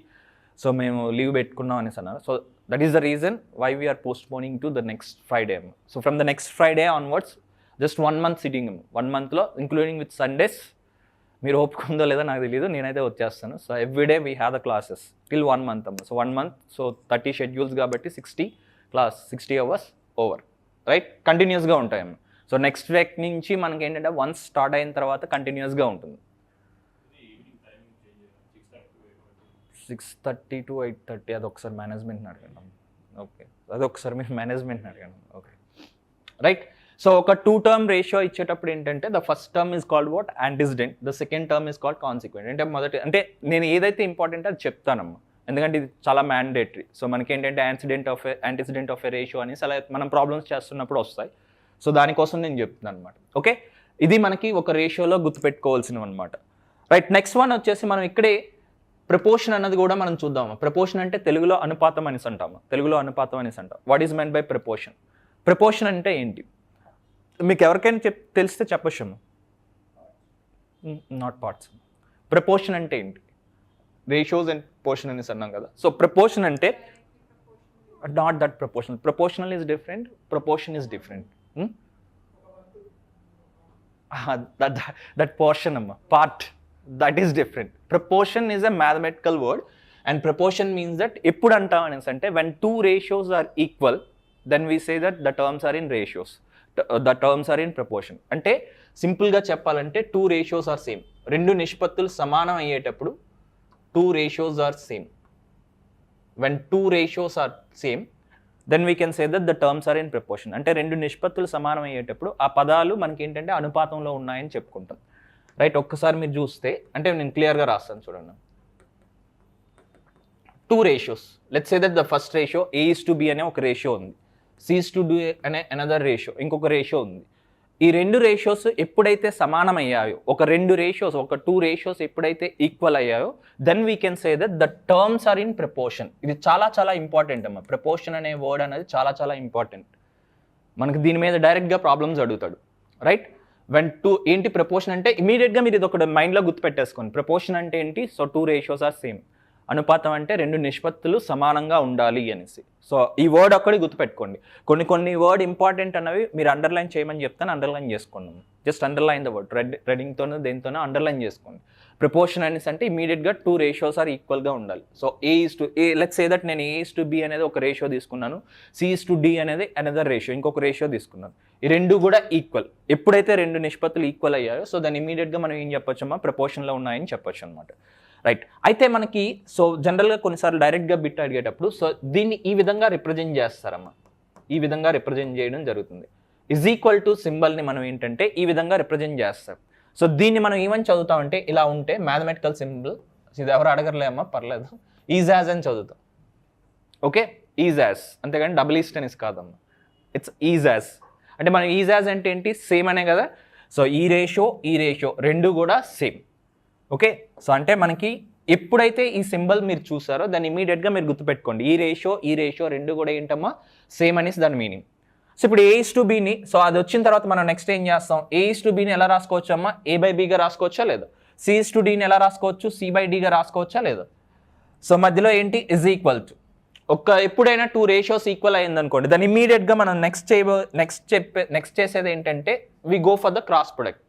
సో మేము లీవ్ పెట్టుకున్నాం అనేసి అన్నారు. So that is the reason why we are postponing to the next Friday. So from the next Friday onwards just 1 month sitting, 1 monthలో ఇంక్లూడింగ్ విత్ సండేస్. మీరు ఒప్పుకుందో లేదో నాకు తెలియదు, నేనైతే వచ్చేస్తాను. So every day we have the classes till 1 month అమ్మ. So 1 month, so 30 schedules కాబట్టి 60 hours ఓవర్, రైట్, కంటిన్యూస్గా ఉంటాయమ్మ. సో నెక్స్ట్ వీక్ నుంచి మనకి ఏంటంటే వన్స్ స్టార్ట్ అయిన తర్వాత కంటిన్యూస్గా ఉంటుంది. 6:30 to 8:30, అది ఒకసారి మేనేజ్మెంట్ని అడగండి. ఓకే, అది ఒకసారి మీరు మేనేజ్మెంట్ని అడగండి. Okay, right. సో ఒక 2 టర్మ్ రేషియో ఇచ్చేటప్పుడు ఏంటంటే the first term is called what, antecedent. The second term is called consequent. అంటే మొదటి, అంటే నేను ఏదైతే ఇంపార్టెంట్ అది చెప్తానమ్మా, ఎందుకంటే ఇది చాలా మ్యాండేటరీ. సో మనకి ఏంటంటే యాంటిసిడెంట్ ఆఫ్ ఎ రేషియో అనేసి అలా మనం ప్రాబ్లమ్స్ చేస్తున్నప్పుడు వస్తాయి. సో దానికోసం నేను చెప్తున్నాను అనమాట. ఓకే, ఇది మనకి ఒక రేషియోలో గుర్తుపెట్టుకోవాల్సినవి అనమాట. రైట్, నెక్స్ట్ వన్ వచ్చేసి మనం ఇక్కడే ప్రపోర్షన్ అన్నది కూడా మనం చూద్దాము. ప్రపోర్షన్ అంటే తెలుగులో అనుపాతం అనేసి అంటాము. What is men by proportion? Proportion అంటే ఏంటి మీకు ఎవరికైనా తెలిస్తే చెప్పచ్చు. Not parts. ప్రపోర్షన్ అంటే ఏంటి? రేషియోస్ అండ్ పోర్షన్ అనేసి అన్నాం కదా. సో ప్రపోర్షన్ అంటే not that proportional. Proportional is different, proportion is different. That portion అమ్మ, part, that is different. Proportion is a mathematical word and proportion means that ఎప్పుడు అంటాం అనేసి అంటే when 2 ratios are equal then we say that the terms are in ratios, the terms are in proportion. అంటే సింపుల్గా చెప్పాలంటే 2 ratios are same, 2 నిష్పత్తులు సమానం అయ్యేటప్పుడు 2 ratios are same. When 2 ratios are same then we can say that the terms are in proportion. అంటే 2 నిష్పత్తులు సమానం అయ్యేటప్పుడు ఆ పదాలు మనకి ఏంటంటే అనుపాతంలో ఉన్నాయని చెప్పుకుంటాం. రైట్, ఒక్కసారి మీరు చూస్తే అంటే నేను క్లియర్గా రాస్తాను చూడండి. 2 ratios, let's say that the first ratio A:B అనే ఒక రేషియో ఉంది, C:D అనే అనదర్ రేషియో, ఇంకొక రేషియో ఉంది. ఈ 2 రేషియోస్ ఎప్పుడైతే సమానం అయ్యాయో, ఒక 2 రేషియోస్ ఎప్పుడైతే ఈక్వల్ అయ్యాయో then we can say that the terms are in proportion. ఇది చాలా చాలా ఇంపార్టెంట్ అమ్మ. ప్రపోర్షన్ అనే వర్డ్ అనేది చాలా చాలా ఇంపార్టెంట్. మనకి దీని మీద డైరెక్ట్గా ప్రాబ్లమ్స్ అడుగుతాడు. రైట్, వెన్ 2 ఏంటి ప్రపోర్షన్ అంటే ఇమీడియట్గా మీరు ఇది ఒక మైండ్లో గుర్తుపెట్టేసుకోండి. ప్రపోర్షన్ అంటే ఏంటి? So 2 ratios are same. అనుపాతం అంటే 2 నిష్పత్తులు సమానంగా ఉండాలి అనేసి. సో ఈ వర్డ్ ఒక్కడి గుర్తుపెట్టుకోండి. కొన్ని వర్డ్ ఇంపార్టెంట్ అన్నవి మీరు అండర్లైన్ చేయమని చెప్తాను, అండర్లైన్ చేసుకోండి. జస్ట్ అండర్లైన్ ద వర్డ్, రెడింగ్తోనూ దేనితోనో అండర్లైన్ చేసుకోండి. ప్రపోర్షన్ అనేసి అంటే ఇమీడియట్గా 2 ratios ఆర్ ఈక్వల్గా ఉండాలి. So A:A, let's say that నేను A:B అనేది ఒక రేషియో తీసుకున్నాను, C:D అనేది అనదర్ రేషియో, ఇంకొక రేషియో తీసుకున్నాను. ఈ 2 కూడా ఈక్వల్. ఎప్పుడైతే 2 నిష్పత్తులు ఈక్వల్ అయ్యాయో సో దాన్ని ఇమీడియట్గా మనం ఏం చెప్పొచ్చమ్మా, ప్రపోర్షన్లో ఉన్నాయని చెప్పొచ్చు అనమాట. రైట్, అయితే మనకి సో జనరల్గా కొన్నిసార్లు డైరెక్ట్గా బిట్ అడిగేటప్పుడు సో దీన్ని ఈ విధంగా రిప్రజెంట్ చేస్తారమ్మా. ఈ విధంగా రిప్రజెంట్ చేయడం జరుగుతుంది. ఈజ్ ఈక్వల్ టు సింబల్ని మనం ఏంటంటే ఈ విధంగా రిప్రజెంట్ చేస్తాం. సో దీన్ని మనం ఏమని చదువుతామంటే ఇలా ఉంటే మ్యాథమెటికల్ సింబల్, ఇది ఎవరు అడగర్లే అమ్మా, పర్లేదు, ఈజ్ యాజ్ అని చదువుతాం. ఓకే, ఈజ్ యాజ్, అంతేగాని డబుల్ ఈస్టెనిస్ కాదమ్మా, ఇట్స్ ఈజ్ యాజ్. అంటే మనం ఈజ్ యాజ్ అంటే ఏంటి? సేమ్ అనే కదా. సో ఈ రేషియో 2 కూడా సేమ్. ఓకే, సో అంటే మనకి ఎప్పుడైతే ఈ సింబల్ మీరు చూసారో దాన్ని ఇమీడియట్గా మీరు గుర్తుపెట్టుకోండి. ఈ రేషియో 2 కూడా ఏంటమ్మా, సేమ్ అనేసి దాని మీనింగ్. సో ఇప్పుడు A:Bని, సో అది వచ్చిన తర్వాత మనం నెక్స్ట్ ఏం చేస్తాం, A:Bని ఎలా రాసుకోవచ్చు అమ్మా, A/Bగా రాసుకోవచ్చా లేదా, C:Dని ఎలా రాసుకోవచ్చు, C/Dగా రాసుకోవచ్చా లేదా. సో మధ్యలో ఏంటి ఇజ్ ఈక్వల్ టు, ఎప్పుడైనా 2 రేషియోస్ ఈక్వల్ అయింది అనుకోండి, దాన్ని ఇమీడియట్గా మనం నెక్స్ట్ చేసేది ఏంటంటే we go for the cross product.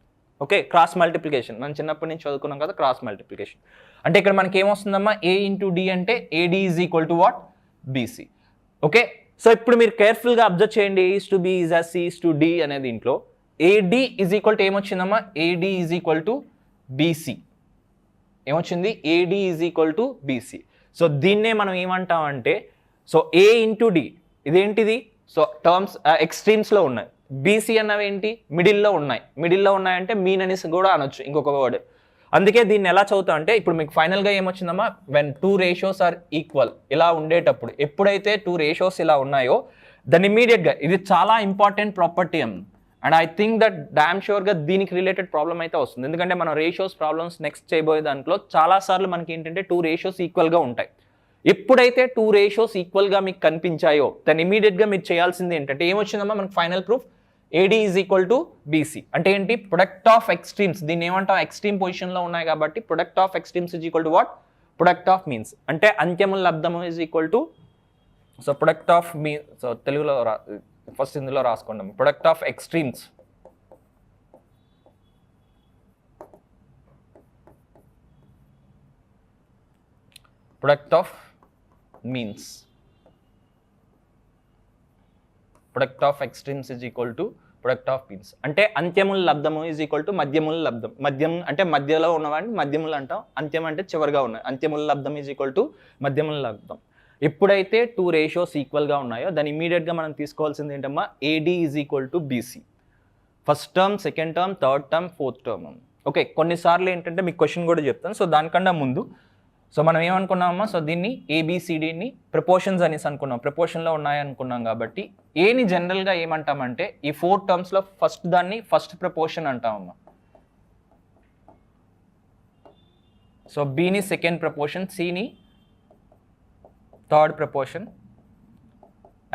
Okay, cross multiplication మనం చిన్నప్పటి నుంచి చదువుకున్నాం కదా, క్రాస్ మల్టిప్లికేషన్. అంటే ఇక్కడ మనకి ఏమొస్తుందమ్మా, A/D అంటే AD is equal to what, BC. Okay, so ఇప్పుడు మీరు కేర్ఫుల్గా అబ్జర్వ్ చేయండి, A:B ఈజ్ యాజ్ C:D అనే దీంట్లో AD ఈజ్ ఈక్వల్ టు ఏమొచ్చిందమ్మా, AD is equal to BC. ఏమొచ్చింది, AD is equal to BC. So దీన్నే మనం ఏమంటామంటే, సో A/D ఇదేంటిది, సో టర్మ్స్ ఎక్స్ట్రీమ్స్లో ఉన్నాయి, BC అన్నవి ఏంటి మిడిల్లో ఉన్నాయంటే మీన్ అనేసి కూడా అనొచ్చు ఇంకొక వర్డ్. అందుకే దీన్ని ఎలా చదువుతా అంటే, ఇప్పుడు మీకు ఫైనల్గా ఏమొచ్చిందమ్మా, వెన్ 2 రేషియోస్ ఆర్ ఈక్వల్ ఇలా ఉండేటప్పుడు, ఎప్పుడైతే 2 రేషియోస్ ఇలా ఉన్నాయో దాన్ని ఇమీడియట్గా, ఇది చాలా important property and I think that damn షూర్గా దీనికి రిలేటెడ్ ప్రాబ్లం అయితే వస్తుంది. ఎందుకంటే మనం రేషియోస్ ప్రాబ్లమ్స్ నెక్స్ట్ చేయబోయే దాంట్లో చాలాసార్లు మనకి ఏంటంటే 2 రేషియోస్ ఈక్వల్గా ఉంటాయి. ఎప్పుడైతే 2 రేషియోస్ ఈక్వల్గా మీకు కనిపించాయో దాన్ని ఇమీడియట్గా మీరు చేయాల్సింది ఏంటంటే, ఏమొచ్చిందమ్మా మనకు final proof, AD is equal to BC. అంటే ఏంటి, ప్రొడక్ట్ ఆఫ్ ఎక్స్ట్రీమ్స్, దీన్ని ఏమంటాం ఎక్స్ట్రీమ్ పొజిషన్లో ఉన్నాయి కాబట్టి product of extremes is equal to what, product of means. అంటే అంత్యముల లబ్ధము is equal to, so product of so తెలుగులో ఫస్ట్ ఇందులో రాసుకుందాం, product of extremes product of means, product of extremes is equal to product of means. అంటే అంత్యముల లబ్ధము is equal to మధ్యముల లబ్ధం. మధ్యం అంటే మధ్యలో ఉన్నవాడిని మధ్యములు అంటాం, అంత్యం అంటే చివరిగా ఉన్నాయి. అంత్యముల లబ్ధం ఈజ్ ఈక్వల్ టు మధ్యముల లబ్ధం. ఎప్పుడైతే 2 రేషియోస్ ఈక్వల్గా ఉన్నాయో దాన్ని ఇమీడియట్గా మనం తీసుకోవాల్సింది ఏంటమ్మా, AD is equal to BC. First term, second term, third term, fourth term. Okay, కొన్నిసార్లు ఏంటంటే మీకు క్వశ్చన్ కూడా చెప్తాను. సో దానికన్నా ముందు సో మనం ఏమనుకున్నామమ్మా, సో దీన్ని ABCDని ప్రపోర్షన్స్ అనేసి అనుకున్నాం, ప్రపోర్షన్లో ఉన్నాయనుకున్నాం కాబట్టి ఏని జనరల్గా ఏమంటామంటే ఈ 4 టర్మ్స్లో ఫస్ట్ దాన్ని ఫస్ట్ ప్రపోర్షన్ అంటామమ్మా. సో Bని సెకండ్ ప్రపోర్షన్, Cని థర్డ్ ప్రపోర్షన్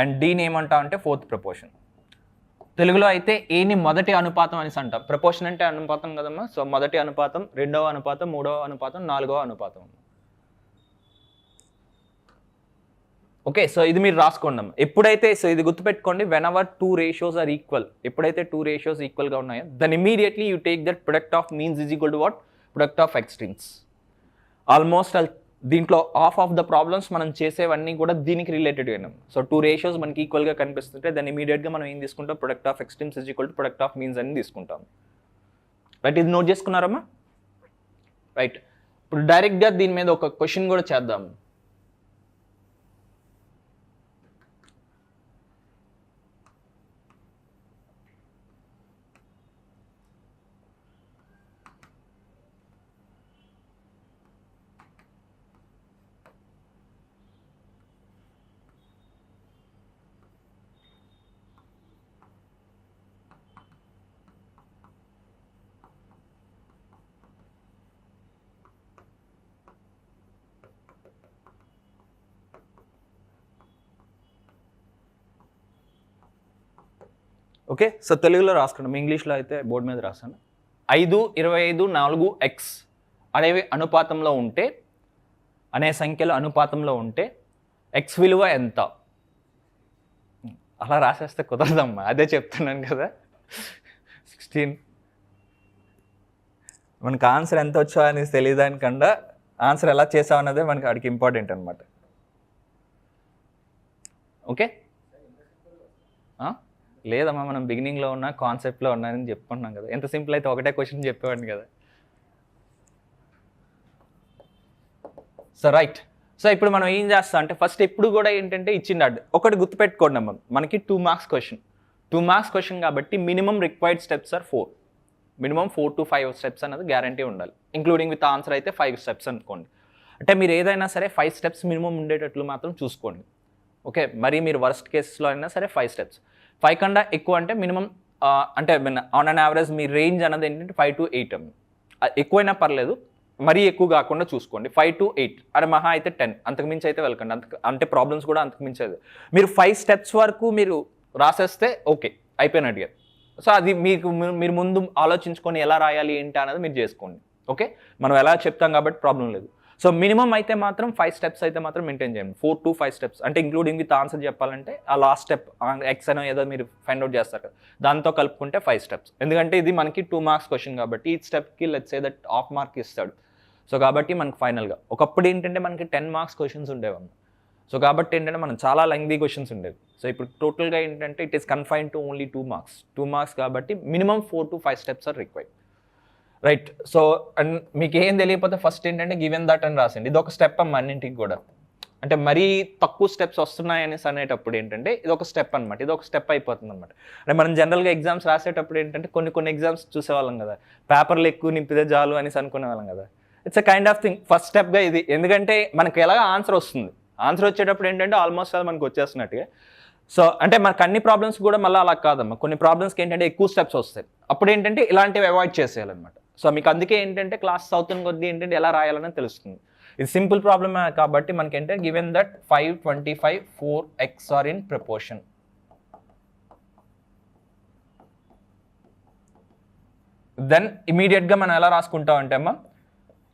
అండ్ Dని ఏమంటామంటే ఫోర్త్ ప్రపోర్షన్. తెలుగులో అయితే ఏని మొదటి అనుపాతం అనేసి అంటాం. ప్రపోర్షన్ అంటే అనుపాతం కదమ్మా. సో మొదటి అనుపాతం, రెండవ అనుపాతం, మూడవ అనుపాతం, నాలుగవ అనుపాతం. ఓకే, సో ఇది మీరు రాసుకోండి. ఎప్పుడైతే, సో ఇది గుర్తుపెట్టుకోండి, whenever 2 ratios are equal, ఎప్పుడైతే 2 రేషియోస్ ఈక్వల్గా ఉన్నాయో then immediately you take that product of means is equal to what, product of extremes. Almost దీంట్లో ఆఫ్ ద ప్రాబ్లమ్స్ మనం చేసేవన్నీ కూడా దీనికి రిలేటెడ్ అయినాం. సో 2 రేషియోస్ మనకి ఈక్వల్గా కనిపిస్తుంటే దాన్ని ఇమీడియట్గా మనం ఏం తీసుకుంటాం, product of extremes is equal to product of means అని తీసుకుంటాం. రైట్, ఇది నోట్ చేసుకున్నారమ్మా. రైట్, ఇప్పుడు డైరెక్ట్గా దీని మీద ఒక క్వశ్చన్ కూడా చేద్దాం. ఓకే, సో తెలుగులో రాసుకున్నాం, ఇంగ్లీష్లో అయితే బోర్డు మీద రాస్తాను. 5, 25, 4, x అనేవి అనుపాతంలో ఉంటే, అనే సంఖ్యలు అనుపాతంలో ఉంటే x విలువ ఎంత? అలా రాసేస్తే కుదరదమ్మా, అదే చెప్తున్నాను కదా. 16 మనకు ఆన్సర్ ఎంత వచ్చా అని తెలియదానికన్నా ఆన్సర్ ఎలా చేసామన్నదే మనకి అడిగి ఇంపార్టెంట్ అనమాట. ఓకే, లేదమ్మా మనం బిగినింగ్లో ఉన్న కాన్సెప్ట్లో ఉన్నాయని చెప్పుకుంటున్నాం కదా. ఎంత సింపుల్ అయితే ఒకటే క్వశ్చన్ చెప్పేవాడిని కదా. సో రైట్, సో ఇప్పుడు మనం ఏం చేస్తాం అంటే ఫస్ట్ ఎప్పుడు కూడా ఏంటంటే ఇచ్చింది ఒకటి గుర్తుపెట్టుకోండి అమ్మ, మనకి 2 మార్క్స్ క్వశ్చన్, 2 మార్క్స్ క్వశ్చన్ కాబట్టి minimum required steps are 4. Minimum 4 to 5 steps అనేది గ్యారంటీ ఉండాలి. ఇంక్లూడింగ్ విత్ ఆన్సర్ అయితే 5 స్టెప్స్ అనుకోండి. అంటే మీరు ఏదైనా సరే 5 స్టెప్స్ మినిమం ఉండేటట్లు మాత్రం చూసుకోండి. ఓకే, మరి మీరు వర్స్ట్ కేసెస్లో అయినా సరే 5 స్టెప్స్. 5 కన్నా ఎక్కువ అంటే మినిమం, అంటే on an average me range అనేది ఏంటంటే 5 to 8. ఎక్కువైనా పర్లేదు, మరీ ఎక్కువ కాకుండా చూసుకోండి. 5 to 8 అరే మహా అయితే 10, అంతకుమించి అయితే వెళ్ళకండి. అంటే ప్రాబ్లమ్స్ కూడా అంతకుమించేది. మీరు 5 స్టెప్స్ వరకు మీరు రాసేస్తే ఓకే అయిపోయినట్టుగా. సో అది మీరు ముందు ఆలోచించుకొని ఎలా రాయాలి ఏంటి అనేది మీరు చేసుకోండి. ఓకే, మనం ఎలా చెప్తాం కాబట్టి ప్రాబ్లం లేదు. సో మినిమం అయితే మాత్రం 5 steps అయితే మాత్రం మెయింటైన్ చేయండి. 4 to 5 steps అంటే ఇంక్లూడింగ్ విత్ ఆన్సర్ చెప్పాలంటే ఆ లాస్ట్ స్టెప్ ఎక్స్ అనో ఏదో మీరు ఫైండ్ అవుట్ చేస్తారు కదా, దాంతో కలుపుకుంటే 5 steps. ఎందుకంటే ఇది మనకి 2 marks క్వశ్చన్ కాబట్టి ఈ స్టెప్కి let's say that half mark ఇస్తాడు. సో కాబట్టి మనకి ఫైనల్గా ఒకప్పుడు ఏంటంటే మనకి 10 marks క్వశ్చన్స్ ఉండేవన్న. సో కాబట్టి ఏంటంటే మనం చాలా లెంగ్తీ క్వశ్చన్స్ ఉండేవి. సో ఇప్పుడు టోటల్గా ఏంటంటే it is confine to only 2 marks. 2 marks కాబట్టి మినిమం 4 to 5 steps are required. Right. So and మీకు ఏం తెలియకపోతే ఫస్ట్ ఏంటంటే గివెన్ దట్ అని రాసింది. ఇది ఒక స్టెప్ అమ్మ అన్నింటికి కూడా. అంటే మరీ తక్కువ స్టెప్స్ వస్తున్నాయని అనేటప్పుడు ఏంటంటే ఇది ఒక స్టెప్ అనమాట. ఇది ఒక స్టెప్ అయిపోతుంది అనమాట. అంటే మనం జనరల్గా ఎగ్జామ్స్ రాసేటప్పుడు ఏంటంటే కొన్ని ఎగ్జామ్స్ చూసేవాళ్ళం కదా, పేపర్లు ఎక్కువ నింపితే చాలు అనేసి అనుకునే వాళ్ళం కదా. It's a kind of thing first స్టెప్గా ఇది. ఎందుకంటే మనకి ఎలాగ ఆన్సర్ వస్తుంది, ఆన్సర్ వచ్చేటప్పుడు ఏంటంటే ఆల్మోస్ట్ అది మనకు వచ్చేస్తున్నట్టుగా. సో అంటే మనకు అన్ని ప్రాబ్లమ్స్ కూడా మళ్ళీ అలా కాదమ్మా, కొన్ని ప్రాబ్లమ్స్కి ఏంటంటే ఎక్కువ స్టెప్స్ వస్తాయి. అప్పుడు ఏంటంటే ఇలాంటివి అవాయిడ్ చేసేయాలన్నమాట. సో మీకు అందుకే ఏంటంటే క్లాస్ అవుతున్న కొద్దీ ఏంటంటే ఎలా రాయాలని తెలుస్తుంది. ఇది సింపుల్ ప్రాబ్లమ్ కాబట్టి మనకి ఏంటంటే given that 5, 25, 4x are in proportion. Then ఇమీడియట్గా మనం ఎలా రాసుకుంటాం అంటే అమ్మా,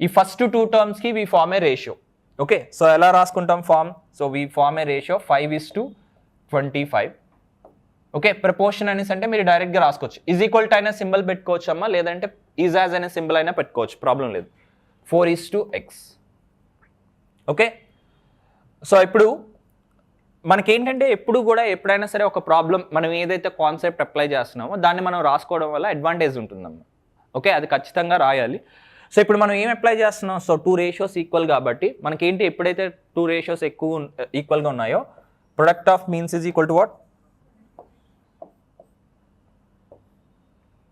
ఈ ఫస్ట్ 2 termsకి we form a ratio. Okay, so ఎలా రాసుకుంటాం form? So we form a ratio 5:25. Okay, proportion అనేసి అంటే మీరు డైరెక్ట్గా రాసుకోవచ్చు. ఈజ్ ఈక్వల్ టు అయినా సింబల్ పెట్టుకోవచ్చు అమ్మా, లేదంటే ఈజ్ యాజ్ అనే సింబల్ అయినా పెట్టుకోవచ్చు, ప్రాబ్లం లేదు. 4:x. ఓకే, సో ఇప్పుడు మనకేంటంటే ఎప్పుడు కూడా ఎప్పుడైనా సరే ఒక ప్రాబ్లం మనం ఏదైతే కాన్సెప్ట్ అప్లై చేస్తున్నామో దాన్ని మనం రాసుకోవడం వల్ల అడ్వాంటేజ్ ఉంటుందమ్మా. ఓకే, అది ఖచ్చితంగా రాయాలి. సో ఇప్పుడు మనం ఏం అప్లై చేస్తున్నాం? సో 2 ratios ఈక్వల్ కాబట్టి మనకేంటి, ఎప్పుడైతే 2 ratios ఎక్కువ ఈక్వల్గా ఉన్నాయో product of means is equal to what?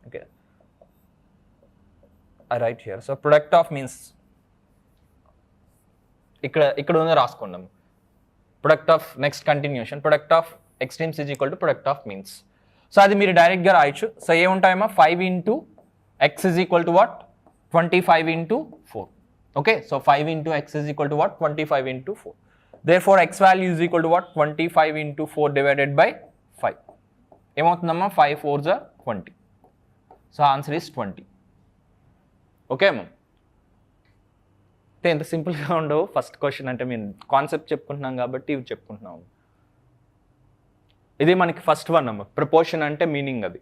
Okay, I write here. So product of means ఇక్కడ ఉందో రాసుకుందాం. Product of next continuation, product of extremes is equal to product of means. So అది మీరు డైరెక్ట్గా రాయొచ్చు. సో ఏముంటాయమ్మా, 5 into x is equal to what? 25 into 4. Okay, so 5 into x is equal to what? 25 into 4. Therefore, x value is equal to what? 25 into 4 divided by 5. ఏమవుతుందమ్మా, 5 4s are 20. So answer is 20. Okay అమ్మా, అంటే ఎంత సింపుల్గా ఉండవు first question. అంటే మేము concept చెప్పుకుంటున్నాం కాబట్టి ఇవి చెప్పుకుంటున్నాము. ఇది మనకి ఫస్ట్ వన్ అమ్మా, ప్రపోర్షన్ అంటే మీనింగ్ అది.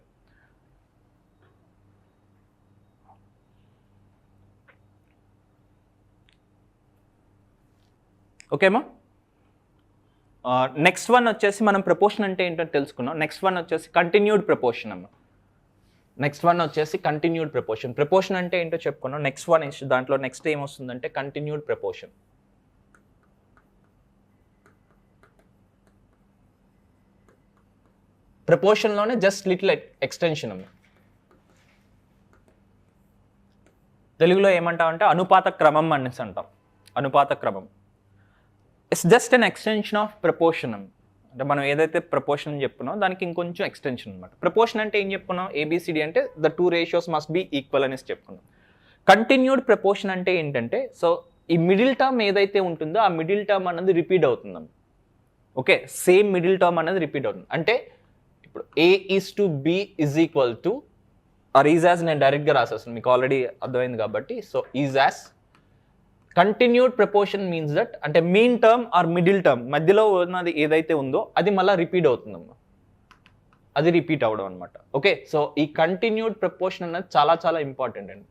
ఓకేమా, నెక్స్ట్ వన్ వచ్చేసి మనం ప్రపోర్షన్ అంటే ఏంటో తెలుసుకున్నాం. నెక్స్ట్ వన్ వచ్చేసి కంటిన్యూడ్ ప్రపోర్షన్ అమ్మ. నెక్స్ట్ వన్ వచ్చేసి కంటిన్యూడ్ ప్రపోర్షన్. ప్రపోర్షన్ అంటే ఏంటో చెప్పుకున్నాం. నెక్స్ట్ వన్ దాంట్లో నెక్స్ట్ ఏమొస్తుందంటే కంటిన్యూడ్ ప్రపోర్షన్. ప్రపోర్షన్లోనే జస్ట్ లిటిల్ ఎక్స్టెన్షన్ అమ్మ. తెలుగులో ఏమంటామంటే అనుపాత క్రమం అనేసి అంటాం. అనుపాత క్రమం it's just an extension of proportion. అంటే మనం ఏదైతే ప్రపోర్షన్ చెప్పుకున్నాం దానికి ఇంకొంచెం ఎక్స్టెన్షన్ అనమాట. ప్రపోర్షన్ అంటే ఏం చెప్పుకున్నాం, ఏబిసిడి అంటే the 2 ratios must be equal అనేసి చెప్పుకున్నాం. కంటిన్యూడ్ ప్రపోర్షన్ అంటే ఏంటంటే, సో ఈ మిడిల్ టర్మ్ ఏదైతే ఉంటుందో ఆ మిడిల్ టర్మ్ అనేది రిపీట్ అవుతుందన్న. ఓకే, సేమ్ మిడిల్ టర్మ్ అనేది రిపీట్ అవుతుంది. అంటే ఇప్పుడు A:B is equal to or is as, నేను డైరెక్ట్గా రాసేస్తాను మీకు ఆల్రెడీ అర్థమైంది కాబట్టి. So is as continued proportion means that, అంటే mean term or middle term మధ్యలో ఉన్నది ఏదైతే ఉందో అది మళ్ళీ రిపీట్ అవుతుందమ్మా, అది రిపీట్ అవ్వడం అనమాట. ఓకే, సో ఈ కంటిన్యూడ్ ప్రపోర్షన్ అనేది చాలా చాలా ఇంపార్టెంట్ అండి,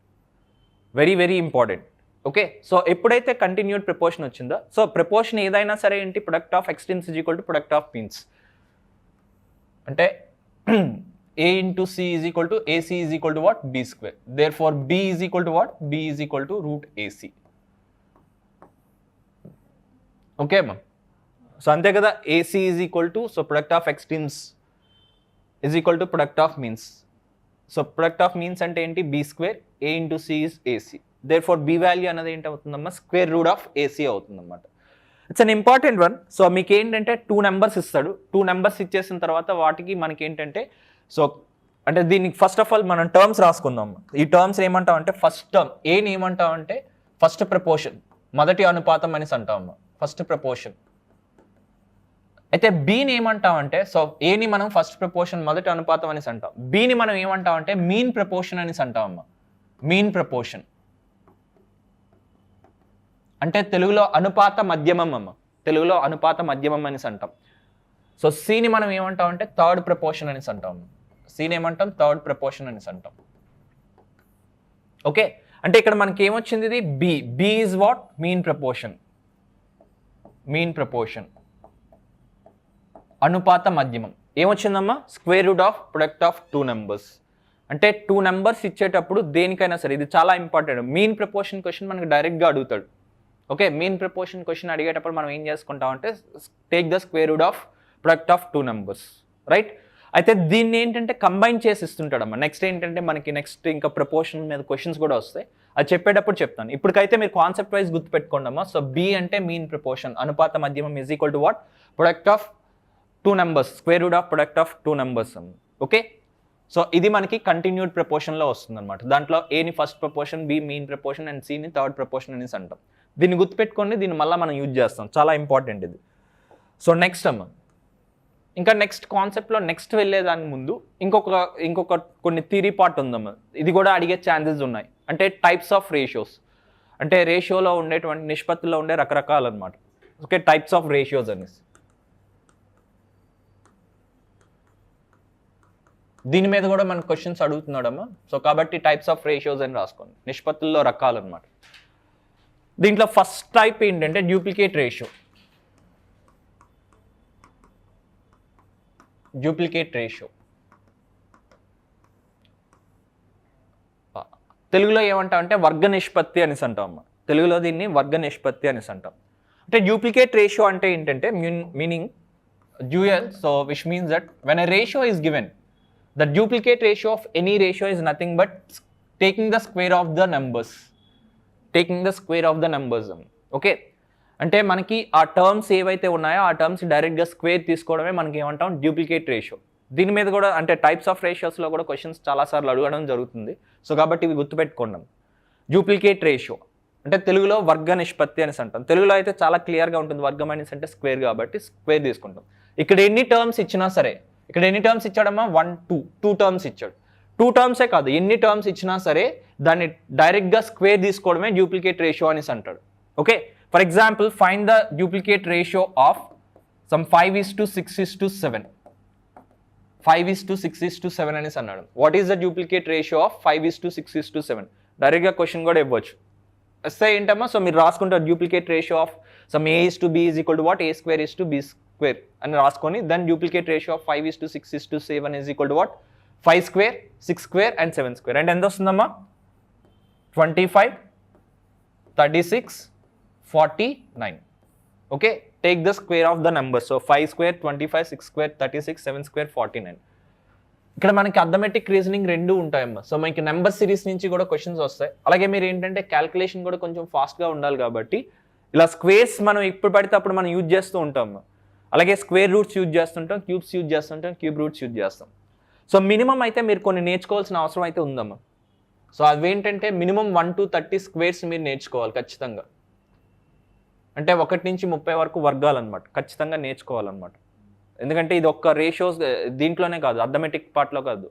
very very important. Okay, so ఎప్పుడైతే కంటిన్యూడ్ ప్రపోర్షన్ వచ్చిందో, సో ప్రపోర్షన్ ఏదైనా సరే ఏంటి, product of extremes is equal to product of means. అంటే A into C is equal to AC is equal to what? B square. Therefore, B is equal to what? B is equal to root AC. Okay అమ్మా, so అంతే కదా. AC is equal to, so product of extremes is equal to product of means. So product of means అంటే ఏంటి, B square, A into C is AC. Therefore B value అనేది ఏంటి అవుతుందమ్మా, square root of AC అవుతుందన్నమాట. It's an important one. So మీకు ఏంటంటే 2 numbers ఇస్తాడు. 2 numbers ఇచ్చేసిన తర్వాత వాటికి మనకి ఏంటంటే, సో అంటే దీనికి ఫస్ట్ ఆఫ్ ఆల్ మనం టర్మ్స్ రాసుకుందాం. ఈ టర్మ్స్ ఏమంటాం అంటే, ఫస్ట్ టర్మ్ ఏని ఏమంటాం అంటే ఫస్ట్ ప్రపోర్షన్, మొదటి అనుపాతం అనేసి అంటాం. ఫస్ట్ ప్రపోర్షన్ అయితే బీని ఏమంటామంటే, సో ఏని మనం ఫస్ట్ ప్రపోర్షన్ మొదటి అనుపాతం అనేసి అంటాం, బీని మనం ఏమంటామంటే మీన్ ప్రపోర్షన్ అనేసి అంటాం అమ్మ. మీన్ ప్రపోర్షన్ అంటే తెలుగులో అనుపాత మధ్యమం అమ్మ, తెలుగులో అనుపాత మధ్యమం అనేసి అంటాం. సో సిని మనం ఏమంటామంటే థర్డ్ ప్రపోర్షన్ అనేసి అంటాం. సిని ఏమంటాం థర్డ్ ప్రపోర్షన్ అనేసి అంటాం. ఓకే, అంటే ఇక్కడ మనకి ఏమొచ్చింది, ఇది B is what, mean proportion. Mean proportion అనుపాత మధ్యమం ఏమొచ్చిందమ్మా, square root of product of two numbers. అంటే టూ నెంబర్స్ ఇచ్చేటప్పుడు దేనికైనా సరే ఇది చాలా ఇంపార్టెంట్. మీన్ ప్రపోర్షన్ క్వశ్చన్ మనకి డైరెక్ట్గా అడుగుతాడు. ఓకే, మీన్ ప్రపోర్షన్ క్వశ్చన్ అడిగేటప్పుడు మనం ఏం చేసుకుంటాం అంటే take the square root of product of two numbers, right. అయితే దీన్ని ఏంటంటే కంబైన్ చేసి ఇస్తుంటాడమ్మా. నెక్స్ట్ ఏంటంటే మనకి నెక్స్ట్ ఇంకా ప్రపోర్షన్ మీద క్వశ్చన్స్ కూడా వస్తాయి, అది చెప్పేటప్పుడు చెప్తాను. ఇప్పటికైతే మీరు కాన్సెప్ట్ వైజ్ గుర్తుపెట్టుకోండి అమ్మా. సో బి అంటే మీన్ ప్రపోర్షన్, అనుపాత మధ్యమం is equal to what, product of two numbers, square root of product of two numbers. Okay, so ఇది మనకి కంటిన్యూడ్ ప్రపోర్షన్లో వస్తుంది అనమాట. దాంట్లో ఏని first proportion, B mean proportion and సిని థర్డ్ ప్రపోర్షన్ అనేసి అంటాం. దీన్ని గుర్తుపెట్టుకోండి, దీన్ని మళ్ళీ మనం యూజ్ చేస్తాం, చాలా ఇంపార్టెంట్ ఇది. సో నెక్స్ట్ అమ్మ, ఇంకా నెక్స్ట్ కాన్సెప్ట్లో నెక్స్ట్ వెళ్ళేదానికి ముందు ఇంకొక కొన్ని థియరీ పార్ట్ ఉందమ్మా. ఇది కూడా అడిగే ఛాన్సెస్ ఉన్నాయి. అంటే టైప్స్ ఆఫ్ రేషియోస్, అంటే రేషియోలో ఉండేటువంటి నిష్పత్తిలో ఉండే రకరకాలు అనమాట. ఓకే, టైప్స్ ఆఫ్ రేషియోస్ అనేసి దీని మీద కూడా మనకు క్వశ్చన్స్ అడుగుతున్నాడమ్మా. సో కాబట్టి టైప్స్ ఆఫ్ రేషియోస్ అని రాసుకోండి, నిష్పత్తుల్లో రకాలు అనమాట. దీంట్లో ఫస్ట్ టైప్ ఏంటంటే డ్యూప్లికేట్ రేషియో. డ్యూప్లికేట్ రేషియో తెలుగులో ఏమంటాం అంటే వర్గ నిష్పత్తి అనేసి అంటాం అమ్మ. తెలుగులో దీన్ని వర్గ నిష్పత్తి అనేసి అంటాం. అంటే డ్యూప్లికేట్ రేషియో అంటే ఏంటంటే meaning dual, so which means that when a ratio is given, the duplicate ratio of any ratio is nothing but taking the square of the numbers, taking the square of the numbers. Okay, అంటే మనకి ఆ terms ఏవైతే ఉన్నాయో ఆ terms డైరెక్ట్గా square తీసుకోవడమే మనకి ఏమంటాం డ్యూప్లికేట్ రేషియో. దీని మీద కూడా అంటే టైప్స్ ఆఫ్ రేషియోస్లో కూడా క్వశ్చన్స్ చాలాసార్లు అడగడం జరుగుతుంది. సో కాబట్టి ఇవి గుర్తుపెట్టుకోండి. డ్యూప్లికేట్ రేషియో అంటే తెలుగులో వర్గ నిష్పత్తి అనేసి అంటాం. తెలుగులో అయితే చాలా క్లియర్గా ఉంటుంది, వర్గం అనేసి అంటే స్క్వేర్ కాబట్టి స్క్వేర్ తీసుకుంటాం. ఇక్కడ ఎన్ని టర్మ్స్ ఇచ్చినా సరే, ఇక్కడ ఎన్ని టర్మ్స్ ఇచ్చాడమ్మా, 1 2 టర్మ్స్ ఇచ్చాడు. 2 టర్మ్సే కాదు, ఎన్ని టర్మ్స్ ఇచ్చినా సరే దాన్ని డైరెక్ట్గా స్క్వేర్ తీసుకోవడమే డ్యూప్లికేట్ రేషియో అనేసి అంటాడు. Okay, for example find the duplicate ratio of some 5:6:7. 5:6:7 అనేసి అన్నాడు. What is the duplicate ratio of 5:6:7? డైరెక్ట్గా క్వశ్చన్ కూడా ఇవ్వచ్చు. ఎస్ఐ ఏంటమ్మా, సో మీరు రాసుకుంటారు duplicate ratio of some a:b is equal to what, a² square అని రాసుకొని then duplicate ratio of 5:6:7 is equal to what, 5² 6² and 7². అంటే ఎంత వస్తుందమ్మా, 25 36 49. Okay, take the square of the number. So 5² 25 6² 36 7² 49. ఇక్కడ మనకి అథమెటిక్ రీజనింగ్ రెండు ఉంటాయమ్మా. సో మనకి number series నుంచి కూడా క్వశ్చన్స్ వస్తాయి. అలాగే మీరు ఏంటంటే క్యాల్కులేషన్ కూడా కొంచెం ఫాస్ట్గా ఉండాలి కాబట్టి ఇలా స్క్వేర్స్ మనం ఎప్పుడు పడితే అప్పుడు మనం యూజ్ చేస్తూ ఉంటాం. అలాగే స్క్వేర్ రూట్స్ యూజ్ చేస్తుంటాం, క్యూబ్స్ యూజ్ చేస్తుంటాం, క్యూబ్ రూట్స్ యూజ్ చేస్తాం. సో మినిమం అయితే మీరు కొన్ని నేర్చుకోవాల్సిన అవసరం అయితే ఉందమ్మా. సో అవేంటంటే మినిమం 1 to 30 స్క్వేర్స్ మీరు నేర్చుకోవాలి ఖచ్చితంగా. అంటే 1 నుంచి 30 వరకు వర్గాలు అనమాట, ఖచ్చితంగా నేర్చుకోవాలన్నమాట. ఎందుకంటే ఇది ఒక్క రేషియోస్ దీంట్లోనే కాదు, అథమెటిక్ పార్ట్లో కాదు,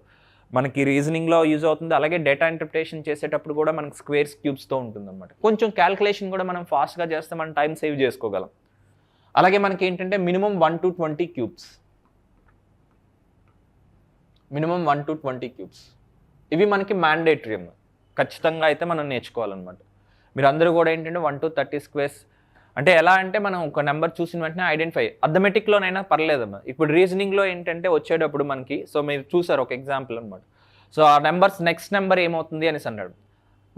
మనకి రీజనింగ్లో యూజ్ అవుతుంది. అలాగే డేటా ఇంటర్ప్రిటేషన్ చేసేటప్పుడు కూడా మనకి స్క్వేర్స్ క్యూబ్స్తో ఉంటుంది అనమాట. కొంచెం క్యాల్కులేషన్ కూడా మనం ఫాస్ట్గా చేస్తే మనం టైం సేవ్ చేసుకోగలం. అలాగే మనకి ఏంటంటే minimum 1 to 20 cubes, minimum 1 to 20 cubes ఇవి మనకి మ్యాండేటరీ అమ్మ, ఖచ్చితంగా అయితే మనం నేర్చుకోవాలన్నమాట. మీరు అందరూ కూడా ఏంటంటే 1 to 30 స్క్వేర్స్ అంటే ఎలా అంటే మనం ఒక నెంబర్ చూసిన వెంటనే ఐడెంటిఫై, అథమెటిక్లోనైనా పర్లేదమ్మా. ఇప్పుడు రీజనింగ్లో ఏంటంటే వచ్చేటప్పుడు మనకి, సో మీరు చూసారు ఒక ఎగ్జాంపుల్ అనమాట. సో ఆ నెంబర్స్ నెక్స్ట్ నెంబర్ ఏమవుతుంది అనేసి అన్నాడు.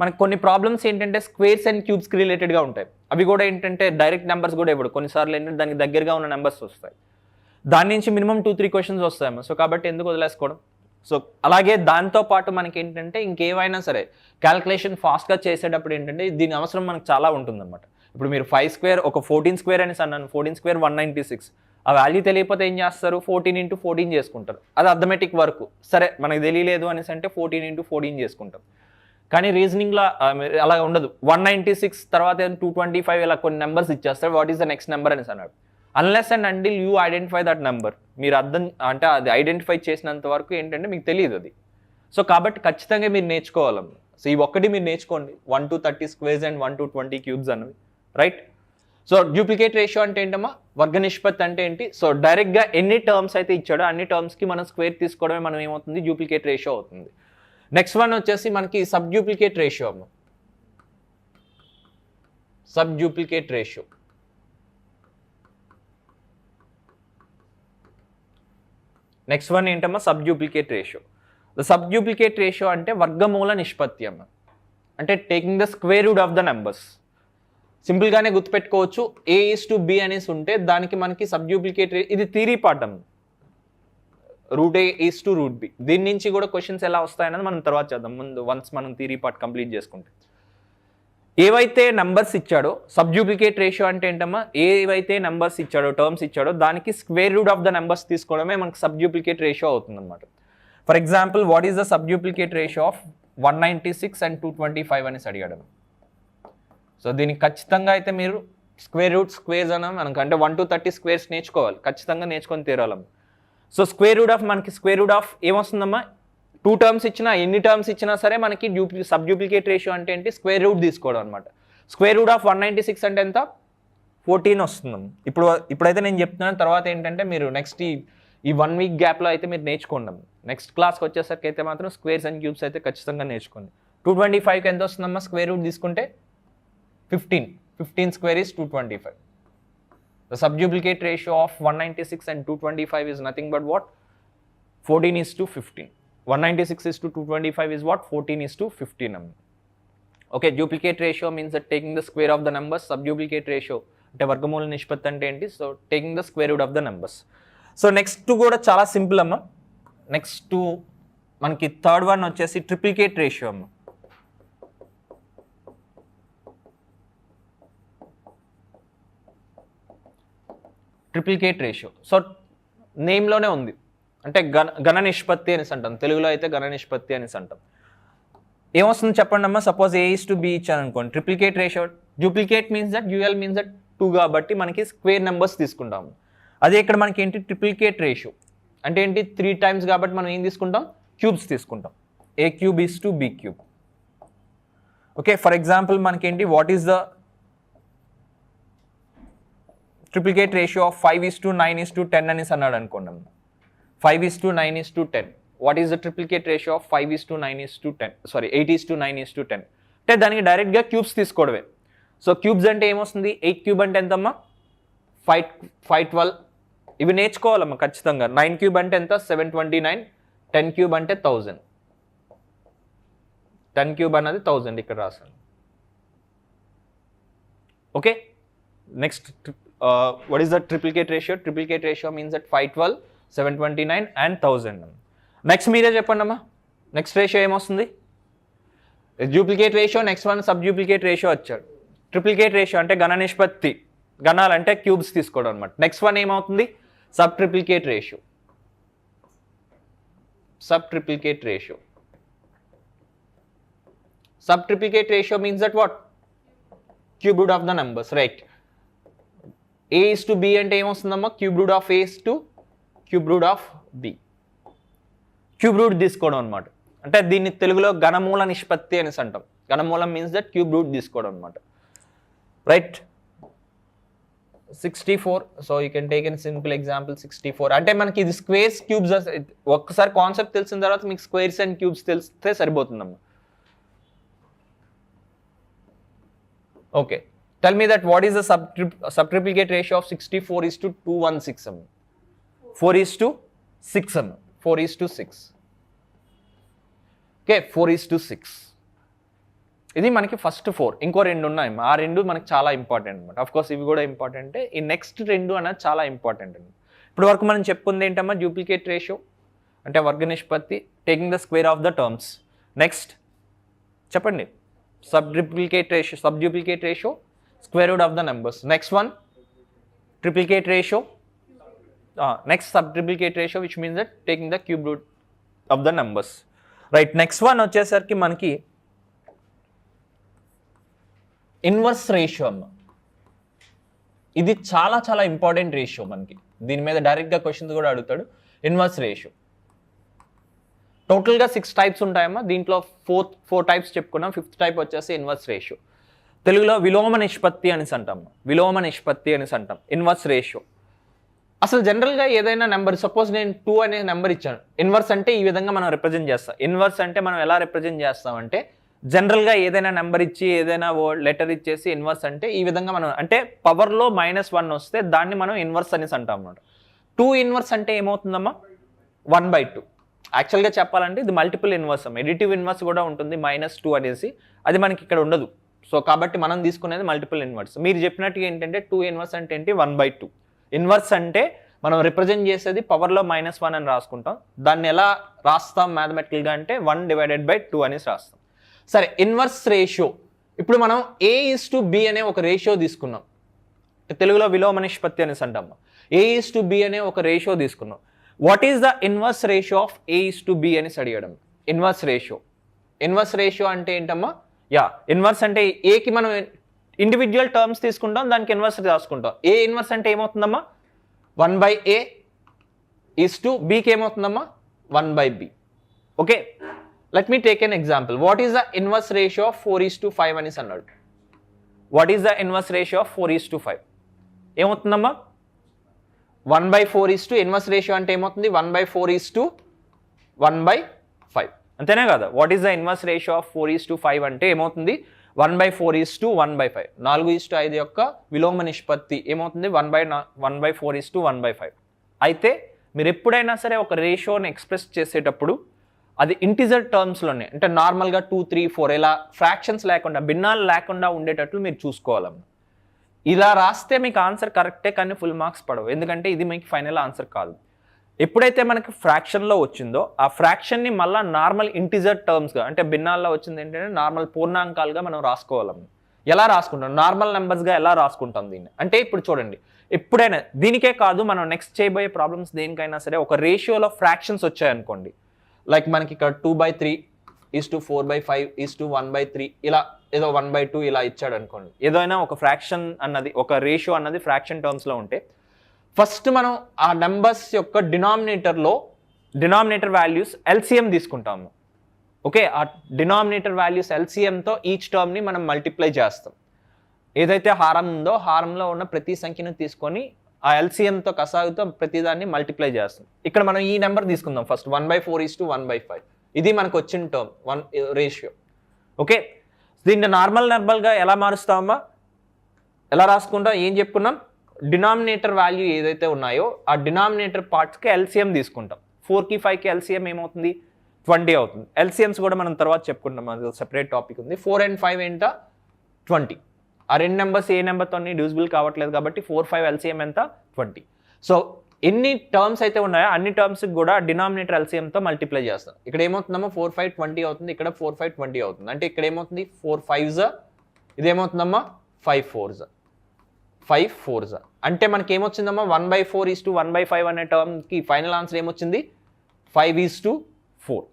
మనకు కొన్ని ప్రాబ్లమ్స్ ఏంటంటే స్క్వేర్స్ అండ్ క్యూబ్స్కి రిలేటెడ్గా ఉంటాయి. అవి కూడా ఏంటంటే డైరెక్ట్ నెంబర్స్ కూడా ఇవ్వడు, కొన్నిసార్లు ఏంటంటే దానికి దగ్గరగా ఉన్న నెంబర్స్ వస్తాయి. దాని నుంచి మినిమం 2-3 క్వశ్చన్స్ వస్తాయమ్మా. సో కాబట్టి ఎందుకు వదిలేసుకోవడం. సో అలాగే దాంతోపాటు మనకి ఏంటంటే ఇంకేమైనా సరే క్యాల్కులేషన్ ఫాస్ట్గా చేసేటప్పుడు ఏంటంటే దీని అవసరం మనకు చాలా ఉంటుందన్నమాట. ఇప్పుడు మీరు 5² ఒక 14² అనేసి అన్నాను, 14² 196. ఆ వాల్యూ తెలియకపోతే ఏం చేస్తారు, 14 into 14 చేసుకుంటారు. అది అథమెటిక్ వర్క్. సరే మనకు తెలియలేదు అనేసి అంటే 14 into 14 చేసుకుంటాం. కానీ రీజనింగ్లో అలా ఉండదు. 196 తర్వాత 225 ఇలా కొన్ని నెంబర్స్ ఇచ్చేస్తారు. What is the next number అనేసి అన్నాడు. Unless and until you identify that number. మీరు అంటే అది ఐడెంటిఫై చేసినంత వరకు ఏంటంటే మీకు తెలియదు అది. సో కాబట్టి ఖచ్చితంగా మీరు నేర్చుకోవాలి. సో ఈ ఒక్కటి మీరు నేర్చుకోండి, 1 to 30 squares and 1 to 20 cubes అనేవి, రైట్? సో డూప్లికేట్ రేషియో అంటే ఏంటమ్మా, వర్గ నిష్పత్తి అంటే ఏంటి? సో డైరెక్ట్గా ఎన్ని టర్మ్స్ అయితే ఇచ్చాడో అన్ని టర్మ్స్కి మనం స్క్వేర్ తీసుకోవడమే మనం ఏమవుతుంది, డూప్లికేట్ రేషియో అవుతుంది. నెక్స్ట్ వన్ వచ్చేసి మనకి సబ్ డూప్లికేట్ రేషియో అమ్మ. Sub duplicate ratio next one ఏంటమ్మా, sub duplicate ratio. The sub duplicate ratio అంటే వర్గమూల నిష్పత్తి అమ్మ, అంటే taking the square root of the numbers. సింపుల్గానే గుర్తుపెట్టుకోవచ్చు, A:B అనేసి ఉంటే దానికి మనకి సబ్ డూప్లికేట్ ఇది థియరీ పార్ట్ అమ్మ, √A:√B. దీని నుంచి కూడా క్వశ్చన్స్ ఎలా వస్తాయన్నది మనం తర్వాత చేద్దాం, ముందు వన్స్ మనం థియరీ పార్ట్ కంప్లీట్ చేసుకుంటే. ఏవైతే నంబర్స్ ఇచ్చాడో సబ్ డూప్లికేట్ రేషియో అంటే ఏంటమ్మా, ఏవైతే నంబర్స్ ఇచ్చాడో టర్మ్స్ ఇచ్చాడో దానికి square root of the numbers తీసుకోవడమే మనకి సబ్ డూప్లికేట్ రేషియో అవుతుంది అనమాట. For example, what is the sub duplicate ratio of 196 and 225 అనేసి అడిగాడు. సో దీనికి ఖచ్చితంగా అయితే మీరు స్క్వేర్స్ అన్న మనకు అంటే 1 to 30 స్క్వేర్స్ నేర్చుకోవాలి, ఖచ్చితంగా నేర్చుకొని తీరాలమ్మ. సో స్క్వేర్ రూట్ ఆఫ్ ఏమొస్తుందమ్మా, 2 టర్మ్స్ ఇచ్చినా ఎన్ని టర్మ్స్ ఇచ్చినా సరే మనకి సబ్ డూప్లికేట్ రేషియో అంటే ఏంటి, స్క్వేర్ రూట్ తీసుకోవడం అనమాట. స్క్వేర్ రూట్ ఆఫ్ 196 అంటే ఎంత, 14 వస్తుందమ్మ. ఇప్పుడైతే నేను చెప్తున్నాను, తర్వాత ఏంటంటే మీరు నెక్స్ట్ ఈ 1 week గ్యాప్లో అయితే మీరు నేర్చుకోండి. నెక్స్ట్ క్లాస్కి వచ్చేసరికి అయితే మాత్రం స్క్వేర్స్ అండ్ క్యూబ్స్ అయితే ఖచ్చితంగా నేర్చుకోండి. 225కి ఎంత వస్తుందమ్మా స్క్వేర్ రూట్ తీసుకుంటే, 15 square is 225. The subduplicate ratio of 196 and 225 is nothing but what, 14:15. 196 is to 225 is what, 14:15. Okay, duplicate ratio means that taking the square of the numbers. Subduplicate ratio అంటే వర్గమూల నిష్పత్తి అంటే ఏంటి, so taking the square root of the numbers. So next కూడా చాలా simple అమ్మ. Next మనకి third one వచ్చేసి ట్రిప్లికేట్ రేషియో అమ్మ. ట్రిప్లికేట్ రేషియో, సో నేమ్లోనే ఉంది, అంటే ఘన నిష్పత్తి అనేసి అంటాం, తెలుగులో అయితే ఘన నిష్పత్తి అనేసి అంటాం. ఏమొస్తుంది చెప్పండి అమ్మా, సపోజ్ A:B ఇచ్చాను అనుకోండి, triplicate ratio, duplicate means that, dual means that 2 కాబట్టి మనకి స్క్వేర్ నెంబర్స్ తీసుకుంటాము. అదే ఇక్కడ మనకి ఏంటి, ట్రిప్లికేట్ రేషియో అంటే ఏంటి, 3 times కాబట్టి మనం ఏం తీసుకుంటాం, క్యూబ్స్ తీసుకుంటాం. A:3 ఓకే, ఫర్ ఎగ్జాంపుల్ మనకేంటి, what is the triplicate ratio of 5:9:10 అనేసి అన్నాడు అనుకోండి. 5:9:10. What is the triplicate ratio of 5:9:10, sorry 8:9:10 అంటే దానికి డైరెక్ట్గా క్యూబ్స్ తీసుకోవడమే. సో క్యూబ్స్ అంటే ఏమొస్తుంది, 8 cube అంటే ఎంతమ్మా, 512. ఇవి నేర్చుకోవాలమ్మా ఖచ్చితంగా. 9 cube అంటే ఎంత, 729. 10 cube అంటే 1000. 10 cube అన్నది 1000 ఇక్కడ రాశాను. Okay, next what is the triplicate ratio? Triplicate ratio means that 512, 729 and 1000. Next మీరే చెప్పండి అమ్మా, నెక్స్ట్ రేషియో ఏమొస్తుంది, duplicate ratio. Next one sub duplicate ratio వచ్చాడు. ట్రిప్లికేట్ రేషియో అంటే ఘన నిష్పత్తి, ఘనాలంటే క్యూబ్స్ తీసుకోవడం అనమాట. నెక్స్ట్ వన్ ఏమవుతుంది, sub triplicate ratio. Sub triplicate ratio, sub triplicate ratio means that what, cube root of the numbers, right. A:B అంటే ఏమొస్తుందమ్మా, cube root of A cube root of B. Cube root తీసుకోవడం అనమాట, అంటే దీన్ని తెలుగులో ఘనమూల నిష్పత్తి అనేసి అంటాం. ఘనమూలం మీన్స్ దట్ క్యూబ్ రూట్ తీసుకోవడం అనమాట, right. 64, so you can take an simple example. 64 అంటే మనకి ఇది స్క్వేర్స్ క్యూబ్స్, ఒక్కసారి కాన్సెప్ట్ తెలిసిన తర్వాత మీకు స్క్వేర్స్ అండ్ క్యూబ్స్ తెలిస్తే సరిపోతుందమ్మా. Okay, tell me that what is the subtriplicate ratio of 64:216. 4:6. 4:6. Okay, 4:6. ఇది మనకి ఫస్ట్ 4. ఇంకో 2 ఉన్నాయి, ఆ 2 మనకి చాలా ఇంపార్టెంట్ అనమాట. ఆఫ్ కోర్స్ ఇవి కూడా ఇంపార్టెంటే, ఈ నెక్స్ట్ 2 అనేది చాలా ఇంపార్టెంట్ అండి. ఇప్పుడు వరకు మనం చెప్పుకుంది ఏంటమ్మా, డూప్లికేట్ రేషియో అంటే వర్గ నిష్పత్తి, taking the square of the terms. Next చెప్పండి, sub duplicate ratio, square root of the numbers. Next one, triplicate ratio. Next sub triplicate ratio, which means that taking the cube root of the numbers, right. Next one వచ్చేసరికి మనకి inverse ratio అమ్మ. ఇది చాలా చాలా important ratio మనకి. దీని మీద డైరెక్ట్గా క్వశ్చన్స్ కూడా అడుగుతాడు. ఇన్వర్స్ రేషియో టోటల్గా 6 టైప్స్ ఉంటాయమ్మా. దీంట్లో ఫోర్ టైప్స్ చెప్పుకున్నాం. 5th టైప్ వచ్చేసి ఇన్వర్స్ రేషియో. తెలుగులో విలోమ నిష్పత్తి అనేసి అంటాం. విలోమ నిష్పత్తి అనేసి అంటాం ఇన్వర్స్ రేషియో. అసలు జనరల్గా ఏదైనా నెంబర్, సపోజ్ నేను 2 అనే నెంబర్ ఇచ్చాను. ఇన్వర్స్ అంటే ఈ విధంగా మనం రిప్రజెంట్ చేస్తాం. ఇన్వర్స్ అంటే మనం ఎలా రిప్రజెంట్ చేస్తామంటే జనరల్గా ఏదైనా నెంబర్ ఇచ్చి ఏదైనా లెటర్ ఇచ్చేసి ఇన్వర్స్ అంటే ఈ విధంగా మనం, అంటే పవర్లో -1 వస్తే దాన్ని మనం ఇన్వర్స్ అనేసి అంటాం అన్నమాట. 2 ఇన్వర్స్ అంటే ఏమవుతుందమ్మా 1/2. యాక్చువల్గా చెప్పాలంటే ఇది మల్టిపుల్ ఇన్వర్స్ అమ్మ. ఎడిటివ్ ఇన్వర్స్ కూడా ఉంటుంది -2 అనేసి, అది మనకి ఇక్కడ ఉండదు. సో కాబట్టి మనం తీసుకునేది మల్టిపుల్ ఇన్వర్స్. మీరు చెప్పినట్టుగా ఏంటంటే 2 ఇన్వర్స్ అంటే ఏంటి 1/2. ఇన్వర్స్ అంటే మనం రిప్రజెంట్ చేసేది పవర్లో -1 అని రాసుకుంటాం. దాన్ని ఎలా రాస్తాం మ్యాథమెటికల్గా అంటే 1/2 అనేసి రాస్తాం. సరే, ఇన్వర్స్ రేషియో. ఇప్పుడు మనం A:B అనే ఒక రేషియో తీసుకున్నాం. తెలుగులో విలోమ నిష్పత్తి అనేసి అంటాం. A:B అనే ఒక రేషియో తీసుకున్నాం. What is the inverse ratio of A:B అనేసి అడిగడం. Inverse ratio. ఇన్వర్స్ రేషియో అంటే ఏంటమ్మా? ఇన్వర్స్ అంటే ఏకి మనం ఇండివిజువల్ టర్మ్స్ తీసుకుంటాం, దానికి ఇన్వర్స్ రాసుకుంటాం. ఏ ఇన్వర్స్ అంటే ఏమవుతుందమ్మా 1/A = Bకి ఏమవుతుందమ్మా 1/B. Okay, let me take an example. What is the inverse ratio of 4:5 అనేసి అన్నాడు. What is the inverse ratio of 4:5? ఏమవుతుందమ్మా 1/4 inverse ratio అంటే ఏమవుతుంది 1/4:1/5. అంతేనా కదా? What is the inverse ratio of 4:5 అంటే ఏమవుతుంది 1/4:1/5. 4:5 యొక్క విలోమ నిష్పత్తి ఏమవుతుంది 1/4:1/5. అయితే మీరు ఎప్పుడైనా సరే ఒక రేషియోని ఎక్స్ప్రెస్ చేసేటప్పుడు అది ఇంటిజర్ టర్మ్స్లోనే, అంటే నార్మల్గా 2, 3, 4 ఇలా ఫ్రాక్షన్స్ లేకుండా, భిన్నాలు లేకుండా ఉండేటట్లు మీరు చూసుకోవాలమ్మ. ఇలా రాస్తే మీకు ఆన్సర్ కరెక్టే, కానీ ఫుల్ మార్క్స్ పడవు. ఎందుకంటే ఇది మీకు ఫైనల్ ఆన్సర్ కాదు. ఎప్పుడైతే మనకి ఫ్రాక్షన్లో వచ్చిందో ఆ ఫ్రాక్షన్ని మళ్ళీ నార్మల్ ఇంటిజర్ టర్మ్స్గా, అంటే భిన్నాల్లో వచ్చింది ఏంటంటే నార్మల్ పూర్ణాంకాలుగా మనం రాసుకోవాలి. ఎలా రాసుకుంటాం? నార్మల్ నెంబర్స్గా ఎలా రాసుకుంటాం దీన్ని అంటే, ఇప్పుడు చూడండి, ఎప్పుడైనా దీనికే కాదు, మనం నెక్స్ట్ చేయబోయే ప్రాబ్లమ్స్ దేనికైనా సరే ఒక రేషియోలో ఫ్రాక్షన్స్ వచ్చాయనుకోండి, లైక్ మనకి ఇక్కడ 2/3:4/5:1/3 ఇలా ఏదో 1/2 ఇలా ఇచ్చాడు అనుకోండి. ఏదైనా ఒక ఫ్రాక్షన్ అన్నది, ఒక రేషియో అన్నది ఫ్రాక్షన్ టర్మ్స్లో ఉంటే ఫస్ట్ మనం ఆ నెంబర్స్ యొక్క డినామినేటర్ వాల్యూస్ ఎల్సిఎం తీసుకుంటాము. ఓకే, ఆ డినామినేటర్ వాల్యూస్ ఎల్సిఎంతో ఈచ్ టర్మ్ని మనం మల్టిప్లై చేస్తాం. ఏదైతే హారం ఉందో హారంలో ఉన్న ప్రతి సంఖ్యను తీసుకొని ఆ ఎల్సిఎంతో కసాగుతో ప్రతిదాన్ని మల్టిప్లై చేస్తాం. ఇక్కడ మనం ఈ నెంబర్ తీసుకుందాం ఫస్ట్ 1/4:1/5. ఇది మనకు వచ్చిన టర్మ్ 1 రేషియో. ఓకే, దీన్ని నార్మల్గా ఎలా మారుస్తామమ్మా, ఎలా రాసుకుంటాం? ఏం చెప్పుకున్నాం? డినామినేటర్ వాల్యూ ఏదైతే ఉన్నాయో ఆ డినామినేటర్ పార్ట్స్కి ఎల్సిఎం తీసుకుంటాం. 4కి 5కి ఎల్సిఎం ఏమవుతుంది 20 అవుతుంది. ఎల్సిఎంస్ కూడా మనం తర్వాత చెప్పుకుంటాం, అది సెపరేట్ టాపిక్ ఉంది. 4 and 5 ఏంట 20. ఆ రెండు నెంబర్స్ ఏ నెంబర్తో డివిజిబుల్ కావట్లేదు కాబట్టి 4, 5 ఎల్సిఎం ఎంత 20. సో ఎన్ని టర్మ్స్ అయితే ఉన్నాయో అన్ని టర్మ్స్కి కూడా డినామినేటర్ ఎల్సిఎంతో మల్టిప్లై చేస్తాం. ఇక్కడ ఏమవుతుందమ్మా 4, 5, 20 అవుతుంది. ఇక్కడ 4, 5, 20 అవుతుంది. అంటే ఇక్కడ ఏమవుతుంది 4 5s, ఇదేమవుతుందమ్మా 5 4s. అంటే మనకి ఏమొచ్చిందమ్మా 1/4:1/5 అనే టర్మ్కి ఫైనల్ ఆన్సర్ ఏమొచ్చింది 5:4.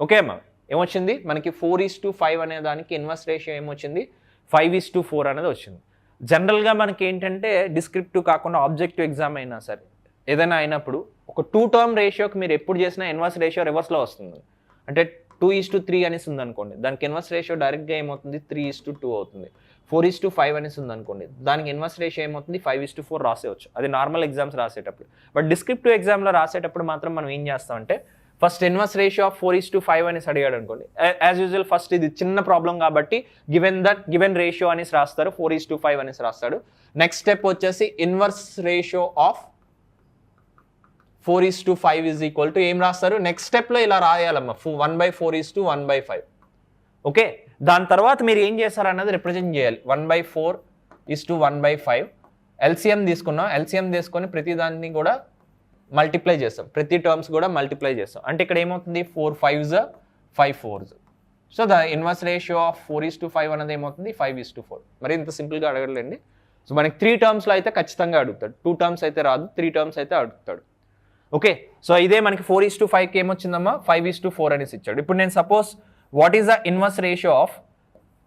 ఓకే అమ్మా, ఏమొచ్చింది మనకి 4:5 అనే దానికి ఇన్వర్స్ రేషియో ఏమొచ్చింది 5:4 అనేది వచ్చింది. జనరల్గా మనకి ఏంటంటే డిస్క్రిప్టివ్ కాకుండా ఆబ్జెక్టివ్ ఎగ్జామ్ అయినా సరే ఏదైనా అయినప్పుడు ఒక 2 టర్మ్ రేషియోకి మీరు ఎప్పుడు చేసినా ఇన్వర్స్ రేషియో రివర్స్లో వస్తుంది. అంటే 2:3 అనేసి ఉందనుకోండి, దానికి ఇన్వర్స్ రేషియో డైరెక్ట్గా ఏమవుతుంది 3:2 అవుతుంది. 4:5 అనేసి ఉందనుకోండి, దానికి ఇన్వర్స్ రేషియో ఏమవుతుంది 5:4 రాసేయచ్చు. అది నార్మల్ ఎగ్జామ్స్ రాసేటప్పుడు. బట్ డిస్క్రిప్టివ్ ఎగ్జామ్లో రాసేటప్పుడు మాత్రం మనం ఏం చేస్తామంటే ఫస్ట్ ఇన్వర్స్ రేషియో ఆఫ్ 4:5 అనేసి అడిగాడు అనుకోండి, యాజ్ యూజువల్ ఫస్ట్ ఇది చిన్న ప్రాబ్లం కాబట్టి గివెన్ రేషియో అనేసి రాస్తారు, 4:5 అనేసి రాస్తాడు. నెక్స్ట్ స్టెప్ వచ్చేసి inverse ratio of 4:5 is equal to ఏం రాస్తారు, నెక్స్ట్ స్టెప్లో ఇలా రాయాలమ్మా 1/4:1/5. ఓకే, దాని తర్వాత మీరు ఏం చేస్తారన్నది రిప్రజెంట్ చేయాలి. 1/4:1/5 ఎల్సిఎం తీసుకున్నాం. ఎల్సిఎం తీసుకొని ప్రతి దాన్ని కూడా మల్టిప్లై చేస్తాం, ప్రతి టర్మ్స్ కూడా మల్టిప్లై చేస్తాం. అంటే ఇక్కడ ఏమవుతుంది 4 5s 5 4s. So the inverse ratio of 4:5 అనేది ఏమవుతుంది 5:4. మరి ఇంత సింపుల్గా అడగలేండి. సో మనకి 3 టర్మ్స్లో అయితే ఖచ్చితంగా అడుగుతాడు, 2 టర్మ్స్ అయితే రాదు, 3 టర్మ్స్ అయితే అడుగుతాడు. ఓకే, సో ఇదే మనకి 4:5కి ఏమొచ్చిందమ్మా 5:4 అనేసి ఇచ్చాడు. ఇప్పుడు నేను suppose what is the inverse ratio of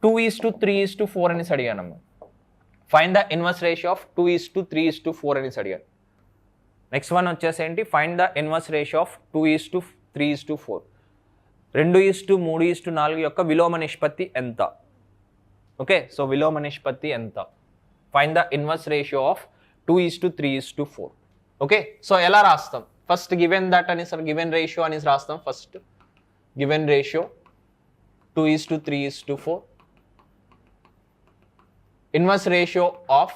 2:3:4 అనేసి అడిగానమ్మా. Find the inverse ratio of 2:3:4 అనేసి అడిగాడు. నెక్స్ట్ వన్ వచ్చేసి ఏంటి, find the inverse ratio of 2:3:4. 2:3:4 యొక్క విలోమ నిష్పత్తి ఎంత? ఓకే, సో విలోమ నిష్పత్తి ఎంత? Find the inverse ratio of 2:3:4. Okay, so ఎలా రాస్తాం? ఫస్ట్ గివెన్ దట్ అని సార్, గివెన్ రేషియో అనేసి రాస్తాం. First given ratio 2:3:4. Inverse ratio of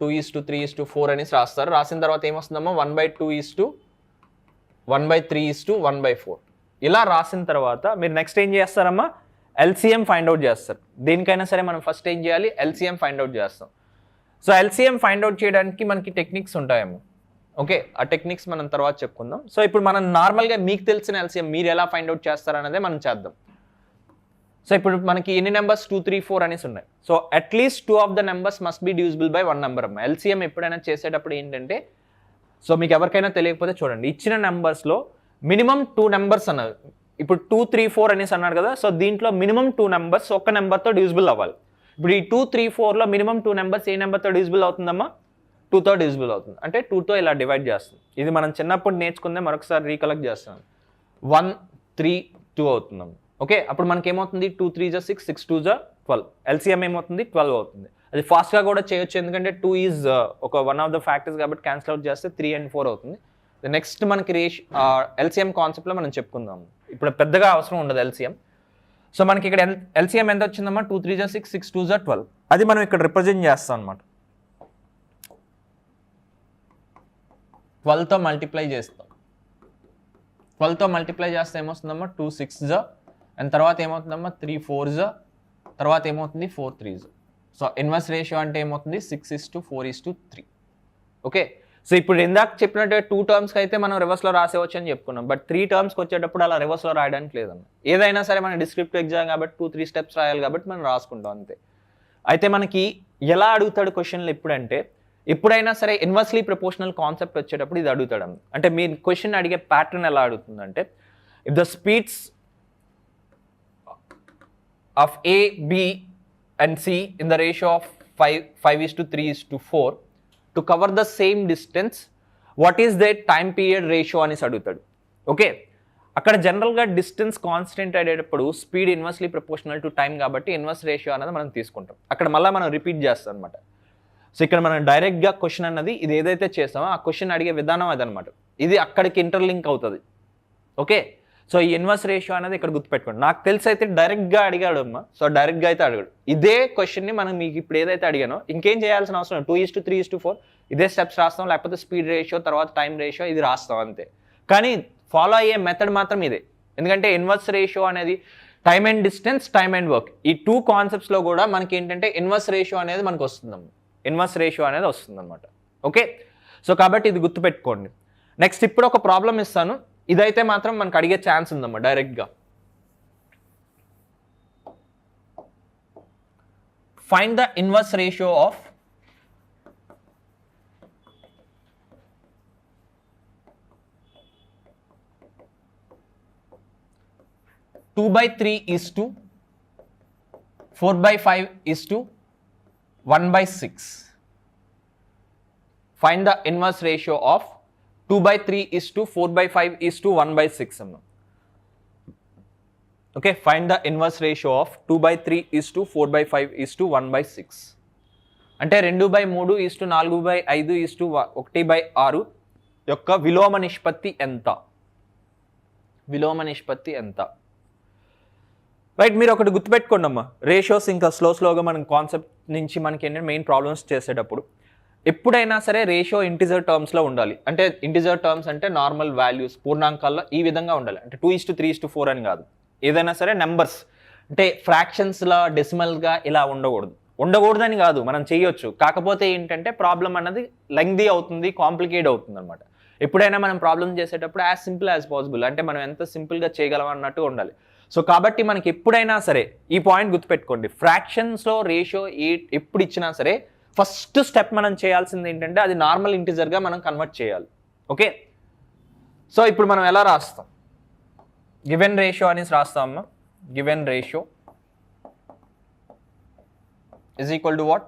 2:3:4 అనేసి రాస్తారు. రాసిన తర్వాత ఏమొస్తుందమ్మా, 1/3:4. ఇలా రాసిన తర్వాత మీరు నెక్స్ట్ ఏం చేస్తారమ్మా, ఎల్సిఎం ఫైండ్ అవుట్ చేస్తారు. దేనికైనా సరే మనం ఫస్ట్ ఏం చేయాలి, ఎల్సిఎం ఫైండ్ అవుట్ చేస్తాం. సో ఎల్సిఎం ఫైండ్ అవుట్ చేయడానికి మనకి టెక్నిక్స్ ఉంటాయేమో. ఓకే, ఆ టెక్నిక్స్ మనం తర్వాత చెప్పుకుందాం. సో ఇప్పుడు మనం నార్మల్గా మీకు తెలిసిన ఎల్సిఎం మీరు ఎలా ఫైండ్ అవుట్ చేస్తారనేదే మనం చేద్దాం. సో ఇప్పుడు మనకి ఎన్ని నెంబర్స్, 2, 3, 4 అనేసి ఉన్నాయి. So at least 2 of the numbers must be divisible by 1 number అమ్మా. ఎల్సిఎం ఎప్పుడైనా చేసేటప్పుడు ఏంటంటే, సో మీకు ఎవరికైనా తెలియకపోతే చూడండి, ఇచ్చిన నెంబర్స్లో మినిమం 2 నెంబర్స్ అన్నారు. ఇప్పుడు 2, 3, 4 అనేసి అన్నారు కదా, సో దీంట్లో మినిమం 2 నెంబర్స్ ఒక నెంబర్తో డివిజిబుల్ అవ్వాలి. ఇప్పుడు ఈ 2, 3, 4లో మినిమం 2 నెంబర్స్ ఏ నెంబర్తో డివిజిబుల్ అవుతుందమ్మా, 2తో డివిజిబుల్ అవుతుంది. అంటే 2తో ఇలా డివైడ్ చేస్తుంది. ఇది మనం చిన్నప్పుడు నేర్చుకుందే, మరొకసారి రీకలెక్ట్ చేస్తాను. 1, 3, 2 అవుతుందమ్మా. ఓకే, అప్పుడు మనకి ఏమవుతుంది, 2, 3 = 6, 6, 2 = 12. ఎల్సిఎం ఏమవుతుంది, 12 అవుతుంది. అది ఫాస్ట్గా కూడా చేయొచ్చు, ఎందుకంటే 2 ఈజ్ ఒక వన్ ఆఫ్ ద ఫ్యాక్టర్స్ కాబట్టి క్యాన్సిల్ అవుట్ చేస్తే 3 and 4 అవుతుంది. నెక్స్ట్ మనకి ఎల్సిఎం కాన్సెప్ట్లో మనం చెప్పుకుందాం. ఇప్పుడు పెద్దగా అవసరం ఉండదు ఎల్సిఎం. సో మనకి ఇక్కడ ఎల్సిఎం ఎంత వచ్చిందమ్మా, 2, 3 = 6, 6, 2 = 12. అది మనం ఇక్కడ రిప్రజెంట్ చేస్తాం అనమాట. 12తో మల్టిప్లై చేస్తాం. 12తో మల్టిప్లై చేస్తే ఏమొస్తుందమ్మా, 2, 6 అండ్ తర్వాత ఏమవుతుందమ్మా, 3, 4 తర్వాత ఏమవుతుంది, 4, 3. సో ఇన్వర్స్ రేషియో అంటే ఏమవుతుంది, 6:4:3. ఓకే, సో ఇప్పుడు ఇందాక చెప్పినట్టు 2 టర్మ్స్కి అయితే మనం రివర్స్లో రాసేవచ్చు అని చెప్పుకున్నాం. బట్ 3 టర్మ్స్కి వచ్చేటప్పుడు అలా రివర్స్లో రాయడానికి లేదన్న. ఏదైనా సరే మన డిస్క్రిప్టివ్ ఎగ్జామ్ కాబట్టి 2-3 స్టెప్స్ రాయాలి కాబట్టి మనం రాసుకుంటాం అంతే. అయితే మనకి ఎలా అడుగుతాడు క్వశ్చన్లు ఎప్పుడంటే, ఎప్పుడైనా సరే ఇన్వర్స్లీ ప్రపోర్షనల్ కాన్సెప్ట్ వచ్చేటప్పుడు ఇది అడుగుతాడు. అంటే మీ క్వశ్చన్ అడిగే ప్యాటర్న్ ఎలా అడుగుతుందంటే, if the speeds of A, B and C in the ratio of 5:3:4 to cover the same distance, what is their time period ratio అనేసి అడుగుతాడు. ఓకే, అక్కడ జనరల్గా డిస్టెన్స్ కాన్స్టెంట్ అయ్యేటప్పుడు speed inversely proportional to time కాబట్టి inverse ratio అనేది మనం తీసుకుంటాం. అక్కడ మళ్ళీ మనం రిపీట్ చేస్తాం అనమాట. సో ఇక్కడ మనం డైరెక్ట్గా క్వశ్చన్ అన్నది ఇది ఏదైతే చేస్తామో ఆ క్వశ్చన్ అడిగే విధానం అదనమాట. ఇది అక్కడికి ఇంటర్లింక్ అవుతుంది. ఓకే, సో ఈ ఇన్వర్స్ రేషియో అనేది ఇక్కడ గుర్తుపెట్టుకోండి. నాకు తెలిసి అయితే డైరెక్ట్గా అడిగాడు అమ్మా. సో డైరెక్ట్గా అయితే అడిగాడు. ఇదే క్వశ్చన్ని మనం మీకు ఇప్పుడు ఏదైతే అడిగానో ఇంకేం చేయాల్సిన అవసరం 2:3:4 ఇదే స్టెప్స్ రాస్తాం, లేకపోతే స్పీడ్ రేషియో తర్వాత టైం రేషియో ఇది రాస్తాం అంతే. కానీ ఫాలో అయ్యే మెథడ్ మాత్రం ఇదే. ఎందుకంటే ఇన్వర్స్ రేషియో అనేది time and distance, time and work, ఈ 2 కాన్సెప్ట్స్లో కూడా మనకి ఏంటంటే ఇన్వర్స్ రేషియో అనేది మనకు వస్తుందమ్మా. ఇన్వర్స్ రేషియో అనేది వస్తుందన్నమాట. ఓకే, సో కాబట్టి ఇది గుర్తుపెట్టుకోండి. నెక్స్ట్ ఇప్పుడు ఒక ప్రాబ్లం ఇస్తాను, ఇదైతే మాత్రం మనకు అడిగే ఛాన్స్ ఉందమ్మా డైరెక్ట్గా. Find the inverse ratio of 2/3:4/5:1/6. Find the inverse ratio of 2/3:4/5:1/6 అమ్మా. Okay, find the inverse ratio of 2/3:4/5:1/6. అంటే 2/3:4/5:1/6 యొక్క విలోమ నిష్పత్తి ఎంత? విలోమ నిష్పత్తి ఎంత? రైట్, మీరు ఒకటి గుర్తుపెట్టుకోండి అమ్మా. రేషియోస్ ఇంకా స్లోగా మనం కాన్సెప్ట్ నుంచి మనకి ఏంటంటే మెయిన్ ప్రాబ్లమ్స్ చేసేటప్పుడు ఎప్పుడైనా సరే రేషియో ఇంటిజర్ టర్మ్స్లో ఉండాలి. అంటే ఇంటిజర్ టర్మ్స్ అంటే నార్మల్ వాల్యూస్, పూర్ణాంకాల్లో ఈ విధంగా ఉండాలి. అంటే 2:3:4 అని కాదు. ఏదైనా సరే నెంబర్స్ అంటే ఫ్రాక్షన్స్లా, డెసిమల్గా ఇలా ఉండకూడదని కాదు, మనం చేయొచ్చు. కాకపోతే ఏంటంటే ప్రాబ్లం అన్నది లెంగ్దీ అవుతుంది, కాంప్లికేట్ అవుతుంది అనమాట. ఎప్పుడైనా మనం ప్రాబ్లం చేసేటప్పుడు యాజ్ సింపుల్ యాజ్ పాసిబుల్, అంటే మనం ఎంత సింపుల్గా చేయగలం అన్నట్టు ఉండాలి. సో కాబట్టి మనకి ఎప్పుడైనా సరే ఈ పాయింట్ గుర్తుపెట్టుకోండి, ఫ్రాక్షన్స్లో రేషియో ఎప్పుడు ఇచ్చినా సరే ఫస్ట్ స్టెప్ మనం చేయాల్సింది ఏంటంటే అది నార్మల్ ఇంటిజర్గా మనం కన్వర్ట్ చేయాలి. ఓకే, సో ఇప్పుడు మనం ఎలా రాస్తాం? గివెన్ రేషియో అనేసి రాస్తామమ్మా. Given ratio is equal to what?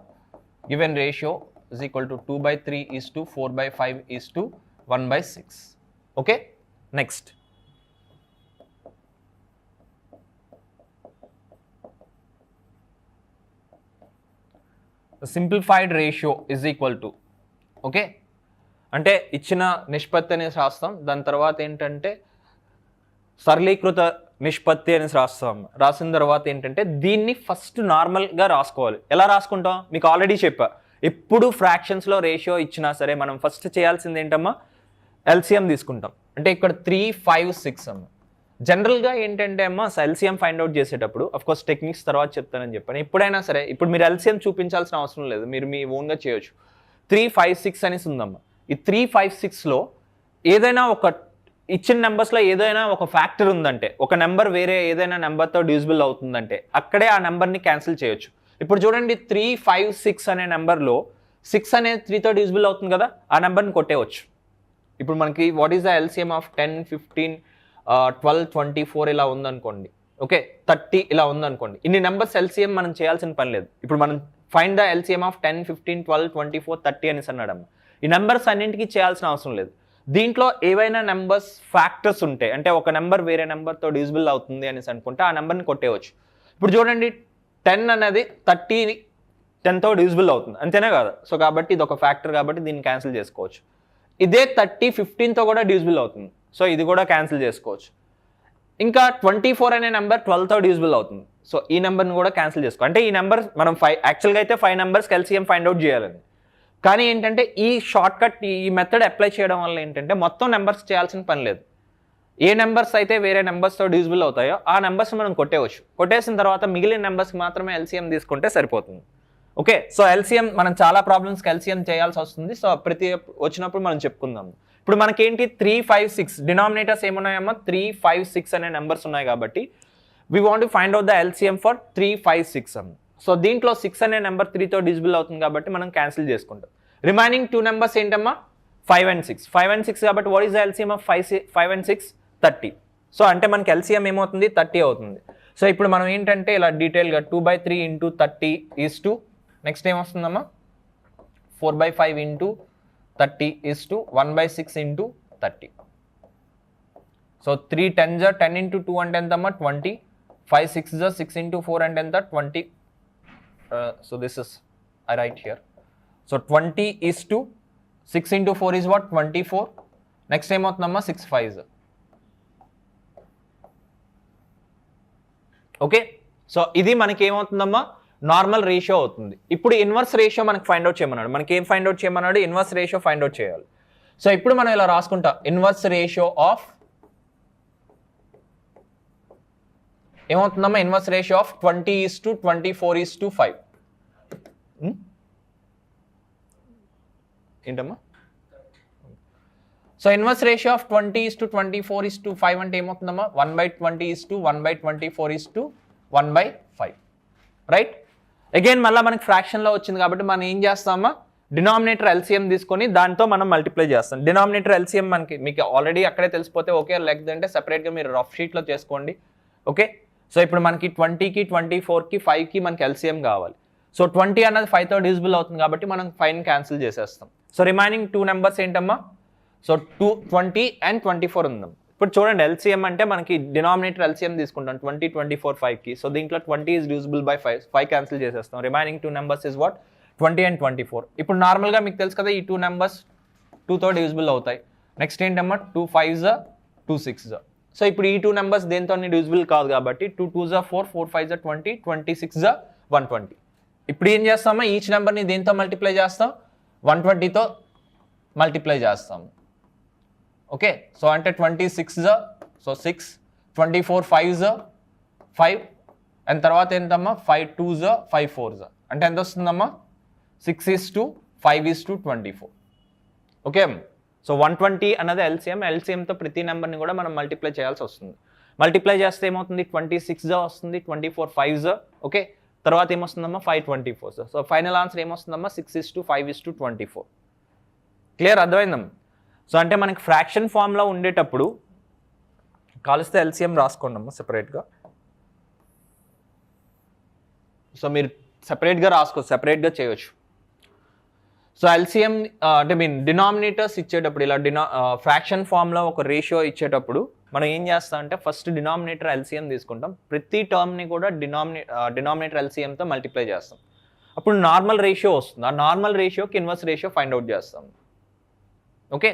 Given ratio is equal to 2/3 is to 4/5 is to 1/6. Okay, next. The simplified ratio is equal to, okay అంటే ఇచ్చిన నిష్పత్తి అనేసి రాస్తాం, దాని తర్వాత ఏంటంటే సరళీకృత నిష్పత్తి అనేసి రాస్తాం. రాసిన తర్వాత ఏంటంటే దీన్ని ఫస్ట్ నార్మల్గా రాసుకోవాలి. ఎలా రాసుకుంటాం మీకు ఆల్రెడీ చెప్పా. ఎప్పుడు ఫ్రాక్షన్స్లో రేషియో ఇచ్చినా సరే మనం ఫస్ట్ చేయాల్సింది ఏంటమ్మా, ఎల్సిఎం తీసుకుంటాం. అంటే ఇక్కడ 3, 5, 6 అమ్మ. జనరల్గా ఏంటంటే అమ్మ ఎల్సిఎం ఫైండ్ అవుట్ చేసేటప్పుడు అఫ్కోర్స్ టెక్నిక్స్ తర్వాత చెప్తానని చెప్పాను. ఎప్పుడైనా సరే ఇప్పుడు మీరు ఎల్సిఎం చూపించాల్సిన అవసరం లేదు, మీరు మీ ఓన్గా చేయొచ్చు. 3, 5, 6 అనేసి ఉందమ్మా. ఈ 3, 5, 6లో ఏదైనా ఒక ఇచ్చిన నెంబర్స్లో ఏదైనా ఒక ఫ్యాక్టర్ ఉందంటే, ఒక నెంబర్ వేరే ఏదైనా నెంబర్తో డివిజిబుల్ అవుతుందంటే అక్కడే ఆ నెంబర్ని క్యాన్సిల్ చేయొచ్చు. ఇప్పుడు చూడండి 3, 5, 6 అనే నెంబర్లో 6 అనేది 3తో డివిజిబుల్ అవుతుంది కదా, ఆ నెంబర్ని కొట్టేయచ్చు. ఇప్పుడు మనకి what is the LCM of 10, 15, 12, 24 ఇలా ఉందనుకోండి, ఓకే 30 ఇలా ఉందనుకోండి. ఇన్ని నెంబర్స్ ఎల్సిఎం మనం చేయాల్సిన పని లేదు. ఇప్పుడు మనం ఫైండ్ ద ఎల్సిఎం ఆఫ్ 10, 15, 12, 24, 30 అనేసి అన్నాడమ్మ. ఈ నెంబర్స్ అన్నింటికి చేయాల్సిన అవసరం లేదు. దీంట్లో ఏవైనా నెంబర్స్ ఫ్యాక్టర్స్ ఉంటాయి అంటే ఒక నెంబర్ వేరే నెంబర్తో డివిజిబుల్ అవుతుంది అనేసి అనుకుంటే ఆ నెంబర్ని కొట్టేయచ్చు. ఇప్పుడు చూడండి 10 అనేది 30 10తో డివిజిబుల్ అవుతుంది, అంతేనా కదా? సో కాబట్టి ఇది ఒక ఫ్యాక్టర్ కాబట్టి దీన్ని క్యాన్సిల్ చేసుకోవచ్చు. ఇదే 30 15తో కూడా డివిజిబుల్ అవుతుంది, సో ఇది కూడా క్యాన్సిల్ చేసుకోవచ్చు. ఇంకా 24 అనే నెంబర్ 12తో డివిజిబుల్ అవుతుంది, సో ఈ నెంబర్ని కూడా క్యాన్సిల్ చేసుకో. అంటే ఈ నెంబర్ మనం యాక్చువల్గా అయితే 5 నెంబర్స్కి ఎల్సిఎం ఫైండ్ అవుట్ చేయాలని, కానీ ఏంటంటే ఈ షార్ట్ కట్ ఈ మెథడ్ అప్లై చేయడం వల్ల ఏంటంటే మొత్తం నెంబర్స్ చేయాల్సిన పని లేదు. ఏ నెంబర్స్ అయితే వేరే నెంబర్స్తో డివిజిబుల్ అవుతాయో ఆ నెంబర్స్ మనం కొట్టేయచ్చు. కొట్టేసిన తర్వాత మిగిలిన నెంబర్స్కి మాత్రమే ఎల్సిఎం తీసుకుంటే సరిపోతుంది. ఓకే, సో ఎల్సిఎం మనం చాలా ప్రాబ్లమ్స్కి ఎల్సిఎం చేయాల్సి వస్తుంది. సో ప్రతి వచ్చినప్పుడు మనం చెప్పుకుందాం. ఇప్పుడు మనకేంటి 3, 5, 6 డినామినేటర్స్ ఏమున్నాయమ్మా, 3, 5, 6 అనే నెంబర్స్ ఉన్నాయి కాబట్టి we want to find out the LCM for 3, 5, 6 అమ్మ. సో దీంట్లో 6 అనే నెంబర్ 3తో డివిజిబుల్ అవుతుంది కాబట్టి మనం క్యాన్సిల్ చేసుకుంటాం. రిమైనింగ్ 2 నెంబర్స్ ఏంటమ్మా, 5 and 6. 5 and 6 కాబట్టి what is the LCM of 5 and 6? 30. So అంటే మనకి ఎల్సిఎం ఏమవుతుంది, 30 అవుతుంది. సో ఇప్పుడు మనం ఏంటంటే ఇలా డీటెయిల్గా 2/3 ఇంటూ 30 ఈజ్ టు నెక్స్ట్ ఏమొస్తుందమ్మా 4/5 into 30 is to 1/6 into 30. So 3 10s 10 into 2 అంటే ఎంతమ్మా 20. 5 6s 6 ఇంటూ 4 అంటే ఎంత 20. So this is I write here. So 20 is to 6 into 4 is what 24. Next time అవుతుందమ్మా 6 5s. ఓకే, సో ఇది మనకి ఏమవుతుందమ్మా నార్మల్ రేషియో అవుతుంది. ఇప్పుడు ఇన్వర్స్ రేషియో మనకి ఫైండ్ అవుట్ చేయమన్నాడు. మనకి ఏం ఫైండ్ అవుట్ చేయమన్నాడు, ఇన్వర్స్ రేషియో ఫైండ్ అవుట్ చేయాలి. సో ఇప్పుడు మనం ఇలా రాసుకుంటాం, ఇన్వర్స్ రేషియో ఆఫ్ ఏమవుతుందమ్మా, inverse ratio of 20 is to 24 is to 5. ఏంటమ్మా, so inverse ratio of 20 is to 24 is to 5 అంటే ఏమవుతుందమ్మా 1/20 is to 1/24 is to 1/5. Right, again మళ్ళీ మనకి ఫ్రాక్షన్లో వచ్చింది కాబట్టి మనం ఏం చేస్తామా, డినామినేటర్ ఎల్సిఎం తీసుకొని దాంతో మనం మల్టిప్లై చేస్తాం. డినామినేటర్ ఎల్సిఎం మనకి మీకు ఆల్రెడీ అక్కడే తెలిసిపోతే ఓకే, లేకపోతే సెపరేట్గా మీరు రఫ్ షీట్లో చేసుకోండి. ఓకే, సో ఇప్పుడు మనకి 20కి 24కి 5కి మనకి ఎల్సిఎం కావాలి. సో 20 అన్నది 5తో డివిజిబుల్ అవుతుంది కాబట్టి మనం 5ని క్యాన్సిల్ చేసేస్తాం. సో రిమైనింగ్ 2 నెంబర్స్ ఏంటమ్మా, సో 20 and 24 ఉందాం. ఇప్పుడు చూడండి ఎల్సిఎం అంటే మనకి డినామినేటర్ ఎల్సిఎం తీసుకుంటాం 20, 24, 5కి. సో దీంట్లో 20 ఈజ్ డివిజిబుల్ బై 5 క్యాన్సిల్ చేసేస్తాం. Remaining 2 numbers is what 20 and 24. ఇప్పుడు నార్మల్గా మీకు తెలుసు కదా ఈ 2 నెంబర్స్ 2తో డివిజిబుల్ అవుతాయి. నెక్స్ట్ ఏంటమ్మా 2 5s 2 6s. సో ఇప్పుడు ఈ 2 నెంబర్స్ దేంతో డివిజిబుల్ కాదు కాబట్టి 2 2s 4 4 5s 20 26s 120. ఇప్పుడు ఏం చేస్తామా, ఈచ్ నెంబర్ని దేంతో మల్టిప్లై చేస్తాం 120తో మల్టిప్లై చేస్తాం. ఓకే, సో అంటే 26s సో 6, 24 5s 5 అండ్ తర్వాత ఎంతమ్మా 5 2s 5 4s అంటే ఎంత వస్తుందమ్మా 6 is to 5 is to 24. Okay, so 120 అన్నది ఎల్సిఎంతో ప్రతి నెంబర్ని కూడా మనం మల్టిప్లై చేయాల్సి వస్తుంది. మల్టిప్లై చేస్తే ఏమవుతుంది 26s వస్తుంది, 24 5s. ఓకే, తర్వాత ఏమొస్తుందమ్మా 5 24s. సో ఫైనల్ ఆన్సర్ ఏమొస్తుందమ్మా 6 is to 5 is to 24. Clear, అర్థమైందమ్మా? సో అంటే మనకి ఫ్రాక్షన్ ఫామ్లో ఉండేటప్పుడు కాలిస్తే ఎల్సిఎం రాసుకోండి అమ్మా సెపరేట్గా. సో మీరు సెపరేట్గా రాసుకోవచ్చు, సెపరేట్గా చేయొచ్చు. సో ఎల్సిఎం అంటే డినామినేటర్స్ ఇచ్చేటప్పుడు ఇలా ఫ్రాక్షన్ ఫామ్లో ఒక రేషియో ఇచ్చేటప్పుడు మనం ఏం చేస్తాం అంటే ఫస్ట్ డినామినేటర్ ఎల్సిఎం తీసుకుంటాం, ప్రతి టర్మ్ని కూడా డినామినేటర్ ఎల్సిఎంతో మల్టిప్లై చేస్తాం, అప్పుడు నార్మల్ రేషియో వస్తుంది. ఆ నార్మల్ రేషియోకి ఇన్వర్స్ రేషియో ఫైండ్ అవుట్ చేస్తాం. ఓకే,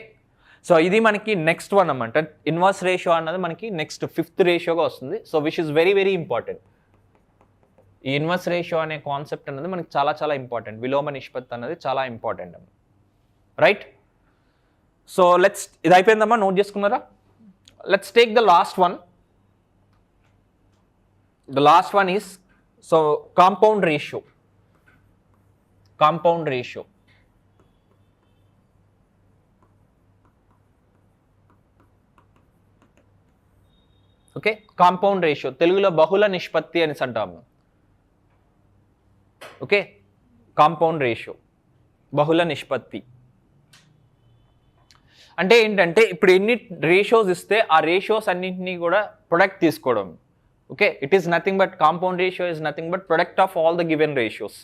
సో ఇది మనకి నెక్స్ట్ వన్ అన్నమాట. ఇన్వర్స్ రేషియో అన్నది మనకి నెక్స్ట్ 5th రేషియోగా వస్తుంది. So which is very very important. ఈ ఇన్వర్స్ రేషియో అనే కాన్సెప్ట్ అనేది మనకి చాలా చాలా ఇంపార్టెంట్. విలోమ నిష్పత్తి అనేది చాలా ఇంపార్టెంట్ అన్నమాట. రైట్, సో ఇది అయిపోయిందమ్మా, నోట్ చేసుకున్నారా? Let's take the last one. The last one is so compound ratio. Compound ratio okay, compound ratio తెలుగులో బహుళ నిష్పత్తి అని అంటాము. ఓకే, కాంపౌండ్ రేషియో బహుళ నిష్పత్తి అంటే ఏంటంటే ఇప్పుడు ఎన్ని రేషియోస్ ఇస్తే ఆ రేషియోస్ అన్నింటినీ కూడా ప్రొడక్ట్ తీసుకోవడం. Okay, it is nothing but compound ratio is nothing but product of all the given ratios.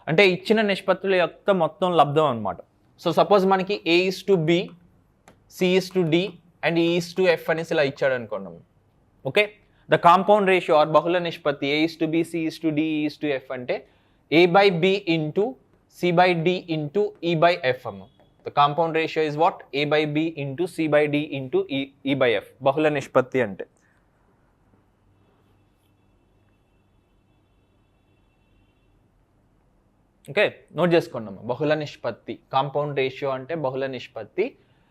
అంటే ఇచ్చిన నిష్పత్తుల యొక్క మొత్తం లబ్ధం అనమాట. సో సపోజ్ మనకి A:B, C:D అండ్ E:F అనేసి ఇలా ఇచ్చాడు అనుకున్నాం. Okay, the compound ratio are బహుళ నిష్పత్తి A:B, C:D, E:F అంటే A/B into C/D into E/F అమ్మ. The compound ratio is what? A/B into C/D into E/F బహుళ నిష్పత్తి అంటే. ఓకే, నోట్ చేసుకోండి అమ్మ. బహుళ నిష్పత్తి, కాంపౌండ్ రేషియో అంటే బహుళ నిష్పత్తి.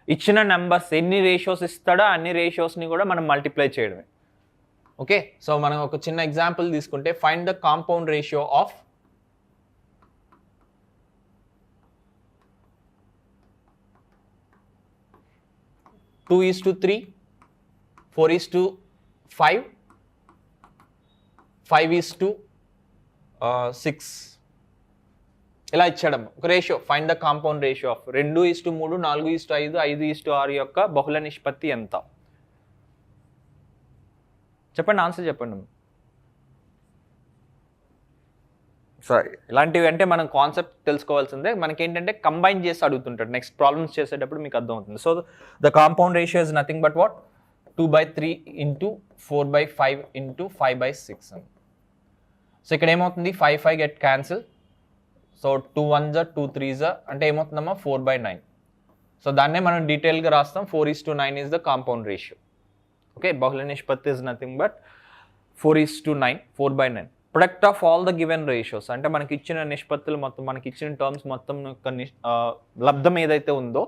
ఇచ్చిన నెంబర్స్ ఎన్ని రేషియోస్ ఇస్తాడో అన్ని రేషియోస్ని కూడా మనం మల్టిప్లై చేయడమే. ఓకే, సో మనం ఒక చిన్న ఎగ్జాంపుల్ తీసుకుంటే find the compound ratio of 2:3, 4:5, 5:6 ఇలా ఇచ్చాడమ్మ ఒక ratio. Find the compound ratio of 2:3, 4:5, 5:6 యొక్క బహుళ నిష్పత్తి ఎంత? చెప్పండి, ఆన్సర్ చెప్పండి. సారీ, ఇలాంటివి అంటే మనం కాన్సెప్ట్ తెలుసుకోవాల్సిందే. మనకేంటంటే కంబైన్ చేసి అడుగుతుంటాడు నెక్స్ట్ ప్రాబ్లమ్స్ చేసేటప్పుడు మీకు అర్థమవుతుంది. So the compound ratio is nothing but what? 2/3 into 4/5 into 5/6. So ఇక్కడ ఏమవుతుంది? 5 get cancel. So 2 1s 2 3s అంటే ఏమవుతుందమ్మా? 4/9. సో దాన్నే మనం డీటెయిల్గా రాస్తాం. 4:9 is the compound ratio. Okay, బహుళ నిష్పత్తి is nothing but 4:9, 4/9. Product of all the given ratios అంటే మనకి ఇచ్చిన నిష్పత్తులు మొత్తం, మనకి ఇచ్చిన టర్మ్స్ మొత్తం యొక్క లబ్ధం ఏదైతే ఉందో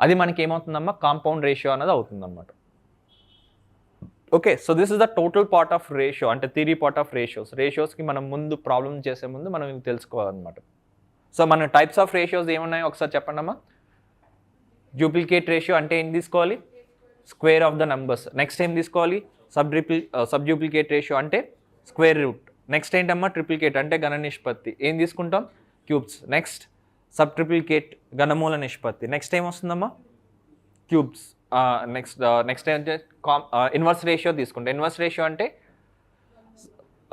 అది మనకి ఏమవుతుందమ్మా? కాంపౌండ్ రేషియో అనేది అవుతుందన్నమాట. Okay, so this is the total part of ratio అంటే థియరీ పార్ట్ ఆఫ్ రేషియోస్. రేషియోస్కి మనం ముందు ప్రాబ్లమ్ చేసే ముందు మనం ఇవి తెలుసుకోవాలన్నమాట. సో మన టైప్స్ ఆఫ్ రేషియోస్ ఏమున్నాయో ఒకసారి చెప్పండి అమ్మా. డూప్లికేట్ రేషియో అంటే ఏం తీసుకోవాలి? Square of the numbers. Next ఏం తీసుకోవాలి? సబ్ డూప్లికేట్ రేషియో అంటే స్క్వేర్ రూట్. నెక్స్ట్ ఏంటమ్మా? ట్రిప్లికేట్ అంటే ఘన నిష్పత్తి. ఏం తీసుకుంటాం? క్యూబ్స్. నెక్స్ట్ సబ్ ట్రిప్లికేట్ ఘనమూల నిష్పత్తి. నెక్స్ట్ ఏమొస్తుందమ్మా? క్యూబ్స్. నెక్స్ట్ ఏంటంటే ఇన్వర్స్ రేషియో తీసుకుంటాం. ఇన్వర్స్ రేషియో అంటే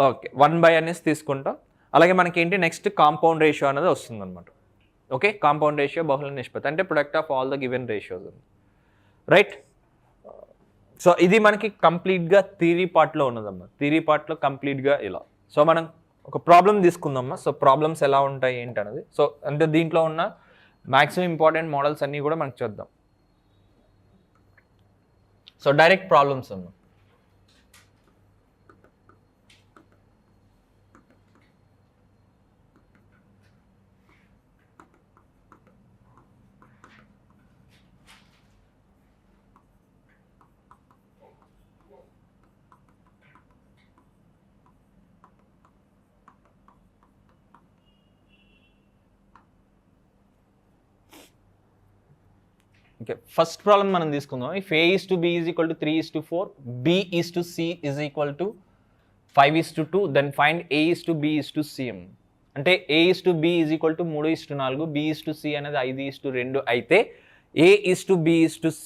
ఓకే 1/n అనేసి తీసుకుంటాం. అలాగే మనకి ఏంటి నెక్స్ట్ కాంపౌండ్ రేషియో అనేది వస్తుంది అనమాట. ఓకే, కాంపౌండ్ రేషియో బహుళ నిష్పత్తి అంటే product of all the given ratios. Right, so ఇది మనకి కంప్లీట్గా థియరీ పార్ట్లో ఉన్నదమ్మా. థియరీ పార్ట్లో కంప్లీట్గా ఇలా. సో మనం ఒక ప్రాబ్లం తీసుకుందామా. సో ప్రాబ్లమ్స్ ఎలా ఉంటాయి ఏంటనేది. సో అంటే దీంట్లో ఉన్న మ్యాక్సిమం ఇంపార్టెంట్ మోడల్స్ అన్నీ కూడా మనకు చూద్దాం. సో డైరెక్ట్ ప్రాబ్లమ్స్ అమ్మా. ఓకే, ఫస్ట్ ప్రాబ్లం మనం తీసుకుందాం. If A:B is equal to 3:4, B:C is equal to 5:2, then find A:B:C. అంటే A:B is equal to 3:4, B:C అనేది 5:2 అయితే A:B:C.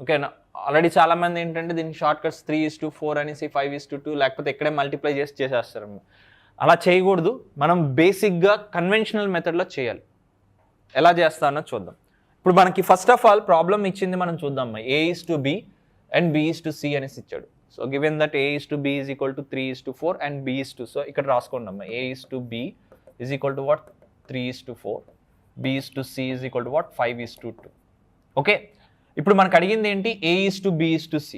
ఓకేనా? ఆల్రెడీ చాలామంది ఏంటంటే దీనికి షార్ట్ కట్స్ 3:4 అనేసి 5:2 లేకపోతే ఎక్కడే మల్టిప్లై చేసేస్తారు. అలా చేయకూడదు, మనం బేసిక్గా కన్వెన్షనల్ మెథడ్లో చేయాలి. ఎలా చేస్తానో చూద్దాం. ఇప్పుడు మనకి ఫస్ట్ ఆఫ్ ఆల్ ప్రాబ్లం ఇచ్చింది మనం చూద్దాం. A:B and B:C అనేసి ఇచ్చాడు. So given that A:B is equal to 3:4 and B:2. So ఇక్కడ రాసుకోండి అమ్మా, A:B is equal to what 3:4, B:C is equal to what 5:2. Okay, ఇప్పుడు మనకు అడిగింది ఏంటి, A:B:C.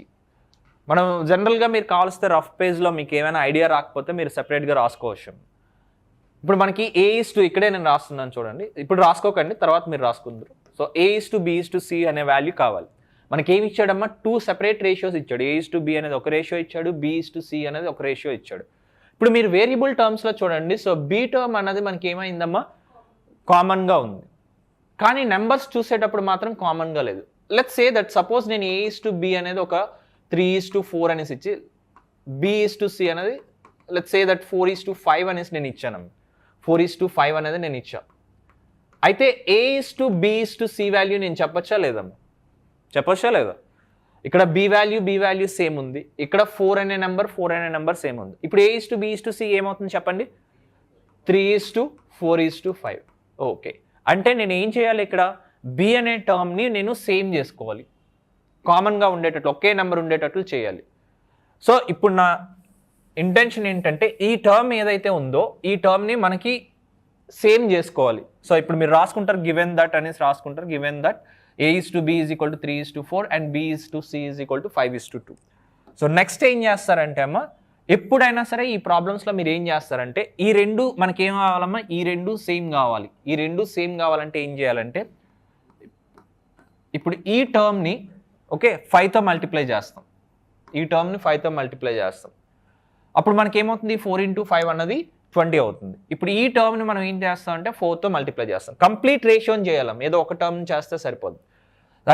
మనం జనరల్గా మీరు కావాల్స్తే రఫ్ పేజ్లో మీకు ఏమైనా ఐడియా రాకపోతే మీరు సెపరేట్గా రాసుకోవచ్చు. ఇప్పుడు మనకి A:2 ఇక్కడే నేను రాస్తున్నాను చూడండి, ఇప్పుడు రాసుకోకండి, తర్వాత మీరు రాసుకుందరు. సో A:B:C అనే వాల్యూ కావాలి. మనకి ఏమి ఇచ్చాడమ్మా, 2 సెపరేట్ రేషియోస్ ఇచ్చాడు. A:B అనేది ఒక రేషియో ఇచ్చాడు, B:C అనేది ఒక రేషియో ఇచ్చాడు. ఇప్పుడు మీరు వేరియబుల్ టర్మ్స్లో చూడండి. సో B టర్మ్ అన్నది మనకి ఏమైందమ్మా, కామన్గా ఉంది, కానీ నెంబర్స్ చూసేటప్పుడు మాత్రం కామన్గా లేదు. లెట్స్ సే దట్ సపోజ్ నేను A:B అనేది ఒక 3:4 అనేసి ఇచ్చి B:C అనేది లెట్స్ సే దట్ 4:5 అనేసి నేను ఇచ్చాను. 4:5 అనేది నేను ఇచ్చాను. అయితే A:B:C వాల్యూ నేను చెప్పచ్చా లేదమ్మా, చెప్పచ్చా లేదా? ఇక్కడ B వాల్యూ సేమ్ ఉంది, ఇక్కడ 4 అనే నెంబర్ సేమ్ ఉంది. ఇప్పుడు A:B:C ఏమవుతుంది చెప్పండి, 3:4:5. ఓకే, అంటే నేను ఏం చేయాలి, ఇక్కడ B అనే టర్మ్ని నేను సేమ్ చేసుకోవాలి, కామన్గా ఉండేటట్లు, ఒకే నెంబర్ ఉండేటట్లు చేయాలి. సో ఇప్పుడు నా ఇంటెన్షన్ ఏంటంటే ఈ టర్మ్ ఏదైతే ఉందో ఈ టర్మ్ని మనకి సేమ్ చేసుకోవాలి. సో ఇప్పుడు మీరు రాసుకుంటారు గివెన్ దట్ అనేసి రాసుకుంటారు, given that A:B is equal to 3:4 and B:C is equal to 5:2. So next ఏం చేస్తారంటే అమ్మ, ఎప్పుడైనా సరే ఈ ప్రాబ్లమ్స్లో మీరు ఏం చేస్తారంటే ఈ రెండు మనకేం కావాలమ్మా, ఈ రెండు సేమ్ కావాలి. ఈ రెండు సేమ్ కావాలంటే ఏం చేయాలంటే ఇప్పుడు ఈ టర్మ్ని ఓకే 5తో మల్టిప్లై చేస్తాం, ఈ టర్మ్ని 5తో మల్టిప్లై చేస్తాం. అప్పుడు మనకి ఏమవుతుంది, 4 into 5 అన్నది 20 అవుతుంది. ఇప్పుడు ఈ టర్మ్ని మనం ఏం చేస్తాం అంటే 4తో మల్టిప్లై చేస్తాం. కంప్లీట్ రేషియోని చేయాలి, ఏదో ఒక టర్మ్ చేస్తే సరిపోదు.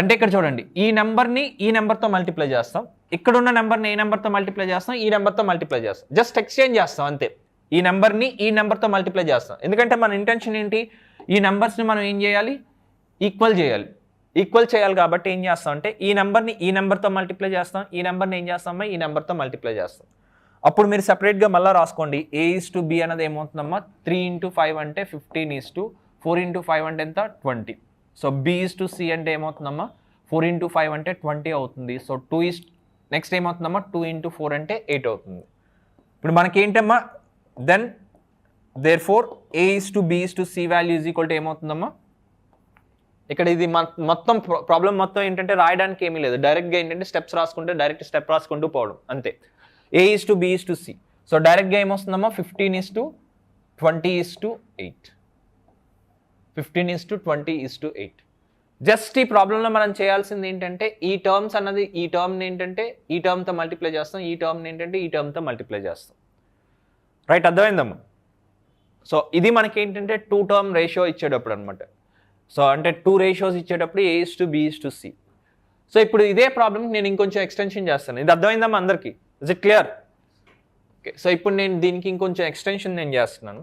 అంటే ఇక్కడ చూడండి, ఈ నెంబర్ని ఈ నెంబర్తో మల్టిప్లై చేస్తాం, ఇక్కడ ఉన్న నెంబర్ని ఏ నెంబర్తో మల్టిప్లై చేస్తాం, ఈ నెంబర్తో మల్టిప్లై చేస్తాం, జస్ట్ ఎక్స్చేంజ్ చేస్తాం అంతే. ఈ నెంబర్ని ఈ నెంబర్తో మల్టిప్లై చేస్తాం, ఎందుకంటే మన ఇంటెన్షన్ ఏంటి, ఈ నెంబర్స్ని మనం ఏం చేయాలి, ఈక్వల్ చేయాలి కాబట్టి ఏం చేస్తాం అంటే ఈ నెంబర్ని ఈ నెంబర్తో మల్టిప్లై చేస్తాం, ఈ నెంబర్ని ఏం చేస్తామా, ఈ నెంబర్తో మల్టిప్లై చేస్తాం. అప్పుడు మీరు సెపరేట్గా మళ్ళీ రాసుకోండి, A:B అనేది ఏమవుతుందమ్మా, 3 into 5 అంటే 15, 4 into 5 అంటే ఎంత 20. సో B:C అంటే ఏమవుతుందమ్మా, 4 into 5 అంటే 20 అవుతుంది. సో నెక్స్ట్ ఏమవుతుందమ్మా, 2 into 4 అంటే 8 అవుతుంది. ఇప్పుడు మనకేంటమ్మా, then therefore A:B:C value is equal to ఏమవుతుందమ్మా, ఇక్కడ ఇది మొత్తం ప్రాబ్లం మొత్తం ఏంటంటే రాయడానికి ఏమీ లేదు, డైరెక్ట్గా ఏంటంటే స్టెప్స్ రాసుకుంటే డైరెక్ట్ స్టెప్ రాసుకుంటూ పోవడం అంతే. A:B:C. సో డైరెక్ట్గా ఏమొస్తుందమ్మా, 15:20:8. 15:20:8. జస్ట్ ఈ ప్రాబ్లంలో మనం చేయాల్సింది ఏంటంటే ఈ టర్మ్స్ అన్నది ఈ టర్మ్ని ఏంటంటే ఈ టర్మ్తో మల్టిప్లై చేస్తాం, ఈ టర్మ్ని ఏంటంటే ఈ టర్మ్తో మల్టిప్లై చేస్తాం. రైట్, అర్థమైందమ్మా? సో ఇది మనకి ఏంటంటే 2 టర్మ్ రేషియో ఇచ్చేటప్పుడు అనమాట. సో అంటే 2 రేషియోస్ ఇచ్చేటప్పుడు A:B:C. సో ఇప్పుడు ఇదే ప్రాబ్లమ్ నేను ఇంకొంచెం ఎక్స్టెన్షన్ చేస్తాను. ఇది అర్థమైందమ్మా అందరికీ? Is it clear? Okay, so ఇప్పుడు నేను దీనికి ఇంకొంచెం ఎక్స్టెన్షన్ నేను చేస్తున్నాను.